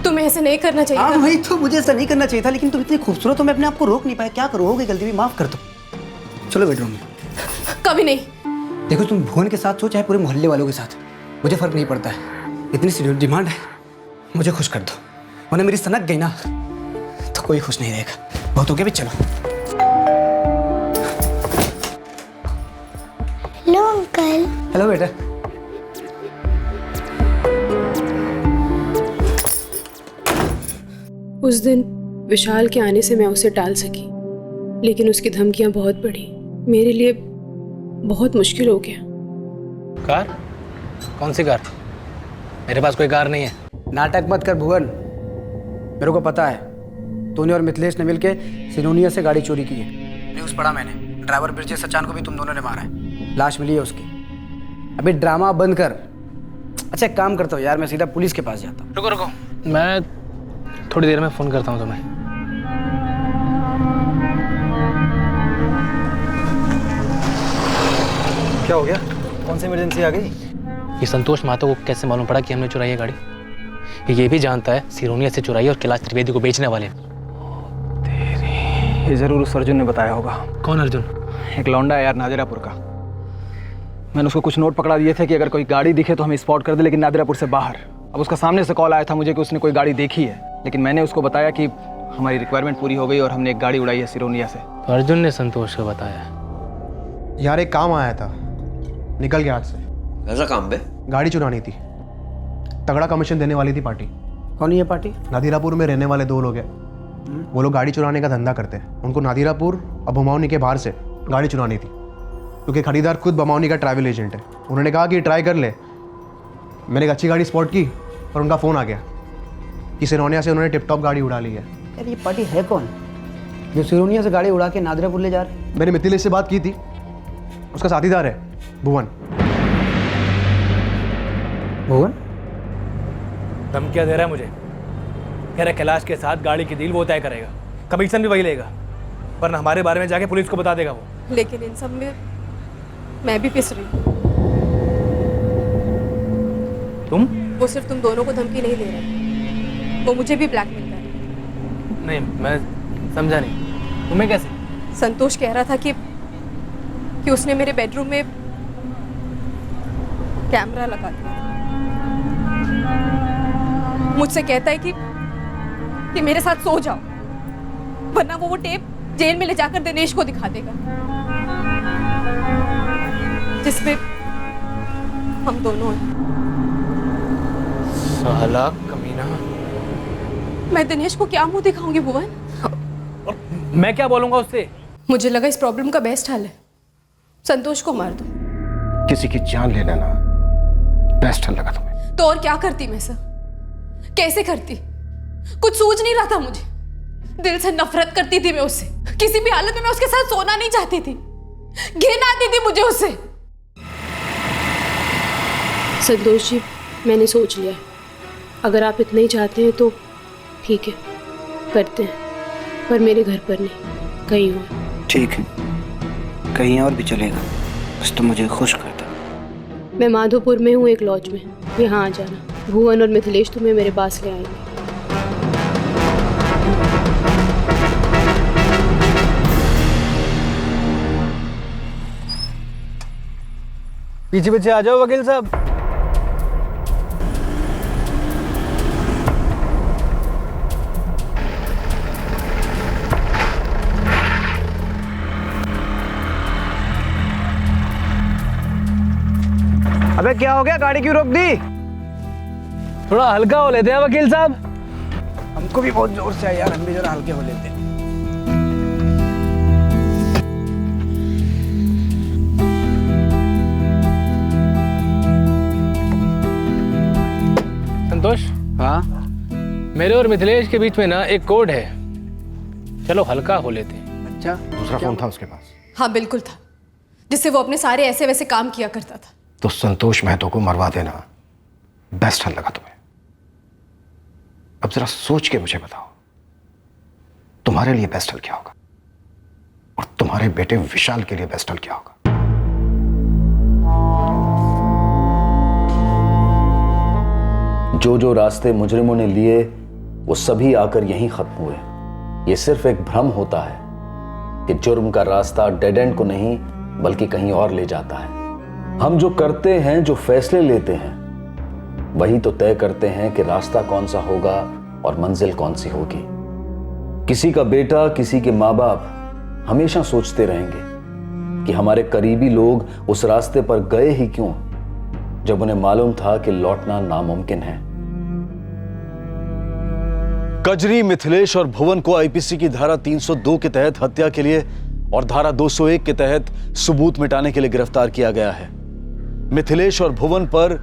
तुम्हें ऐसे नहीं करना चाहिए था। वही तो, मुझे ऐसा नहीं करना चाहिए था, लेकिन तुम इतनी खूबसूरत हो, मैं अपने आप को रोक नहीं पाया। क्या करो, हो गई गलती भी, माफ कर दो। चलो बेडरूम में। कभी नहीं। देखो, तुम भुवन के साथ हो चाहे पूरे मोहल्ले वालों के साथ, मुझे फर्क नहीं पड़ता है। इतनी सी डिमांड है, मुझे खुश कर दो, वरना मेरी सनक गई ना तो कोई खुश नहीं रहेगा। बहुत हो गया भी, चलो। Hello uncle. हेलो बेटा। उस दिन विशाल के आने से मैं उसे टाल सकी, लेकिन उसकी धमकियां बहुत बढ़ी। मेरे लिए बहुत मुश्किल हो गया। कार? कौन सी कार? मेरे पास कोई कार नहीं है। नाटक मत कर भुवन, मेरे को पता है तूने और मिथिलेश ने मिलके सिनोनिया से गाड़ी चोरी की है। न्यूज़ पढ़ा मैंने, ड्राइवर ब्रिजेश सचान को भी तुम दोनों ने मारा है, लाश मिली है उसकी। अभी ड्रामा बंद कर। अच्छा, एक काम करता हूँ यार, मैं सीधा पुलिस के पास जाता हूँ। रुको रुको, मैं थोड़ी देर में फ़ोन करता हूँ तुम्हें। क्या हो गया? कौन सी इमरजेंसी आ गई? ये संतोष महतो को कैसे मालूम पड़ा कि हमने चुराई है गाड़ी? ये भी जानता है सिरोनिया से चुराई और कैलाश त्रिवेदी को बेचने वाले। ये जरूर उस अर्जुन ने बताया होगा। कौन अर्जुन? एक लौंडा है यार, नादिरापुर का। मैंने उसको कुछ नोट पकड़ा दिए थे कि अगर कोई गाड़ी दिखे तो हमें स्पॉट कर दे, लेकिन नादिरापुर से बाहर। अब उसका सामने से कॉल आया था मुझे कि उसने कोई गाड़ी देखी है, लेकिन मैंने उसको बताया कि हमारी रिक्वायरमेंट पूरी हो गई और हमने एक गाड़ी उड़ाई है सिरोनिया से। तो अर्जुन ने संतोष को बताया? यार एक काम आया था, निकल गया हाथ से। ऐसा काम पे? गाड़ी चुरानी थी। तगड़ा कमीशन देने वाली थी पार्टी। कौन है ये पार्टी? नादिरापुर में रहने वाले 2 लोग हैं। वो लोग गाड़ी चुराने का धंधा करते हैं। उनको नादिरापुर और बमौनी के बाहर से गाड़ी चुरानी थी, क्योंकि खरीदार खुद बमौनी का ट्रैवल एजेंट है। उन्होंने कहा कि ट्राई कर ले। मैंने एक अच्छी गाड़ी स्पॉट की और उनका फ़ोन आ गया कि सिरोनिया से उन्होंने टिप टॉप गाड़ी उड़ा ली है। यार ये पार्टी है कौन जो सिरोनिया से गाड़ी उड़ा के नादिरापुर ले जा रहे हैं? मैंने मिथिलेश से बात की थी, उसका साथीदार है भुवन। भुवन धमकियाँ दे रहा है मुझे, कह रहा है कैलाश के साथ गाड़ी की डील वो तय करेगा, कमीशन भी वही लेगा, वरना हमारे बारे में जाके पुलिस को बता देगा वो। लेकिन इन सब में मैं भी पिस रही हूँ। तुम? वो सिर्फ तुम दोनों को धमकी नहीं दे रहा, वो मुझे भी ब्लैकमेल कर रहा है। नहीं, मैं समझा नहीं। तुम्हें कैसे? संतोष कह रहा था कि उसने मेरे बेडरूम में कैमरा लगा दिया। मुझसे कहता है कि मेरे साथ सो जाओ, वरना वो टेप जेल में ले जाकर दिनेश को दिखा देगा, जिसमें हम दोनों हैं। साला कमीना। मैं दिनेश को क्या मुंह दिखाऊंगी भुवन? मैं क्या बोलूंगा उससे? मुझे लगा इस प्रॉब्लम का बेस्ट हल है संतोष को मार दो। किसी की जान ले लेना बेस्ट हल लगा तुम्हें? तो और क्या करती मैं सर? कैसे करती? कुछ सूझ नहीं रहा था मुझे। दिल से नफरत करती थी मैं उससे। किसी भी हालत में मैं उसके साथ सोना नहीं चाहती थी। घिन आती थी मुझे उससे। संतोष जी, मैंने सोच लिया, अगर आप इतना ही चाहते हैं तो ठीक है, करते हैं, पर मेरे घर पर नहीं, कहीं और। ठीक है, कहीं और भी चलेगा, बस तो मुझे खुश कर दो। मैं माधोपुर में हूँ, एक लॉज में, यहाँ आ जाना। भुवन और मिथिलेश तुम्हें मेरे पास ले आएंगे। पीछे पीछे आ जाओ वकील साहब। अबे क्या हो गया, गाड़ी क्यों रोक दी? थोड़ा हल्का हो लेते हैं वकील साहब। हमको भी बहुत जोर से है यार, हम भी जरा हल्के हो लेते हैं। संतोष। हाँ? मेरे और मिथिलेश के बीच में ना एक कोड है, चलो हल्का हो लेते हैं। अच्छा, दूसरा फोन था उसके पास? हाँ बिल्कुल था, जिससे वो अपने सारे ऐसे वैसे काम किया करता था। तो संतोष महतो को मरवा देना बेस्ट हल लगा तुम्हें? अब जरा सोच के मुझे बताओ, तुम्हारे लिए बेस्ट हल क्या होगा और तुम्हारे बेटे विशाल के लिए बेस्ट हल क्या होगा? जो जो रास्ते मुजरिमों ने लिए वो सभी आकर यहीं खत्म हुए। ये सिर्फ एक भ्रम होता है कि जुर्म का रास्ता डेड एंड को नहीं बल्कि कहीं और ले जाता है। हम जो करते हैं, जो फैसले लेते हैं, वही तो तय करते हैं कि रास्ता कौन सा होगा और मंजिल कौन सी होगी। किसी का बेटा, किसी के माँ बाप हमेशा सोचते रहेंगे कि हमारे करीबी लोग उस रास्ते पर गए ही क्यों जब उन्हें मालूम था कि लौटना नामुमकिन है। कजरी, मिथिलेश और भुवन को आईपीसी की धारा 302 के तहत हत्या के लिए और धारा 201 के तहत सबूत मिटाने के लिए गिरफ्तार किया गया है। मिथिलेश और भुवन पर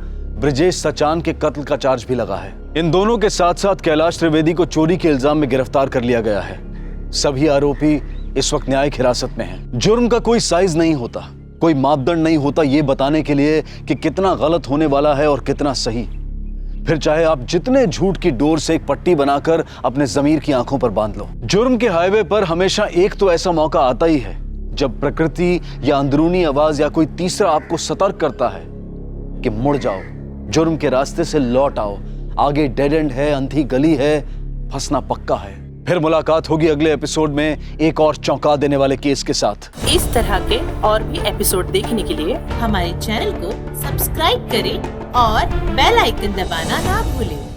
ब्रिजेश सचान के कत्ल का चार्ज भी लगा है। इन दोनों के साथ साथ कैलाश त्रिवेदी को चोरी के इल्जाम में गिरफ्तार कर लिया गया है। सभी आरोपी इस वक्त न्यायिक हिरासत में हैं। जुर्म का कोई साइज नहीं होता, कोई मापदंड नहीं होता ये बताने के लिए कि कितना गलत होने वाला है और कितना सही। फिर चाहे आप जितने झूठ की डोर से एक पट्टी बनाकर अपने जमीर की आंखों पर बांध लो। जुर्म के हाईवे पर हमेशा एक तो ऐसा मौका आता ही है जब प्रकृति या अंदरूनी आवाज या कोई तीसरा आपको सतर्क करता है कि मुड़ जाओ, जुर्म के रास्ते से लौट आओ, आगे डेड एंड है, अंधी गली है, फंसना पक्का है। फिर मुलाकात होगी अगले एपिसोड में एक और चौंका देने वाले केस के साथ। इस तरह के और भी एपिसोड देखने के लिए हमारे चैनल को सब्सक्राइब करें और बेल आइकन दबाना ना भूलें।